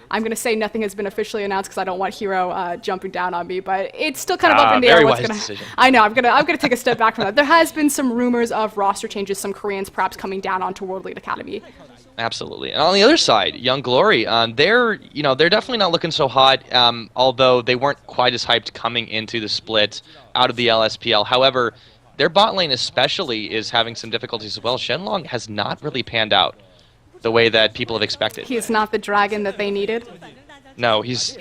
I'm going to say nothing has been officially announced because I don't want Hero jumping down on me, but it's still kind of up in the air what's going to happen. I know, I'm going to take a step back from that. There has been some rumors of roster changes, some Koreans perhaps coming down onto World Elite Academy. Absolutely. And on the other side, Young Glory, they're definitely not looking so hot, although they weren't quite as hyped coming into the split out of the LSPL. However, their bot lane especially is having some difficulties as well. Shenlong has not really panned out the way that people have expected. He is not the dragon that they needed. No, he's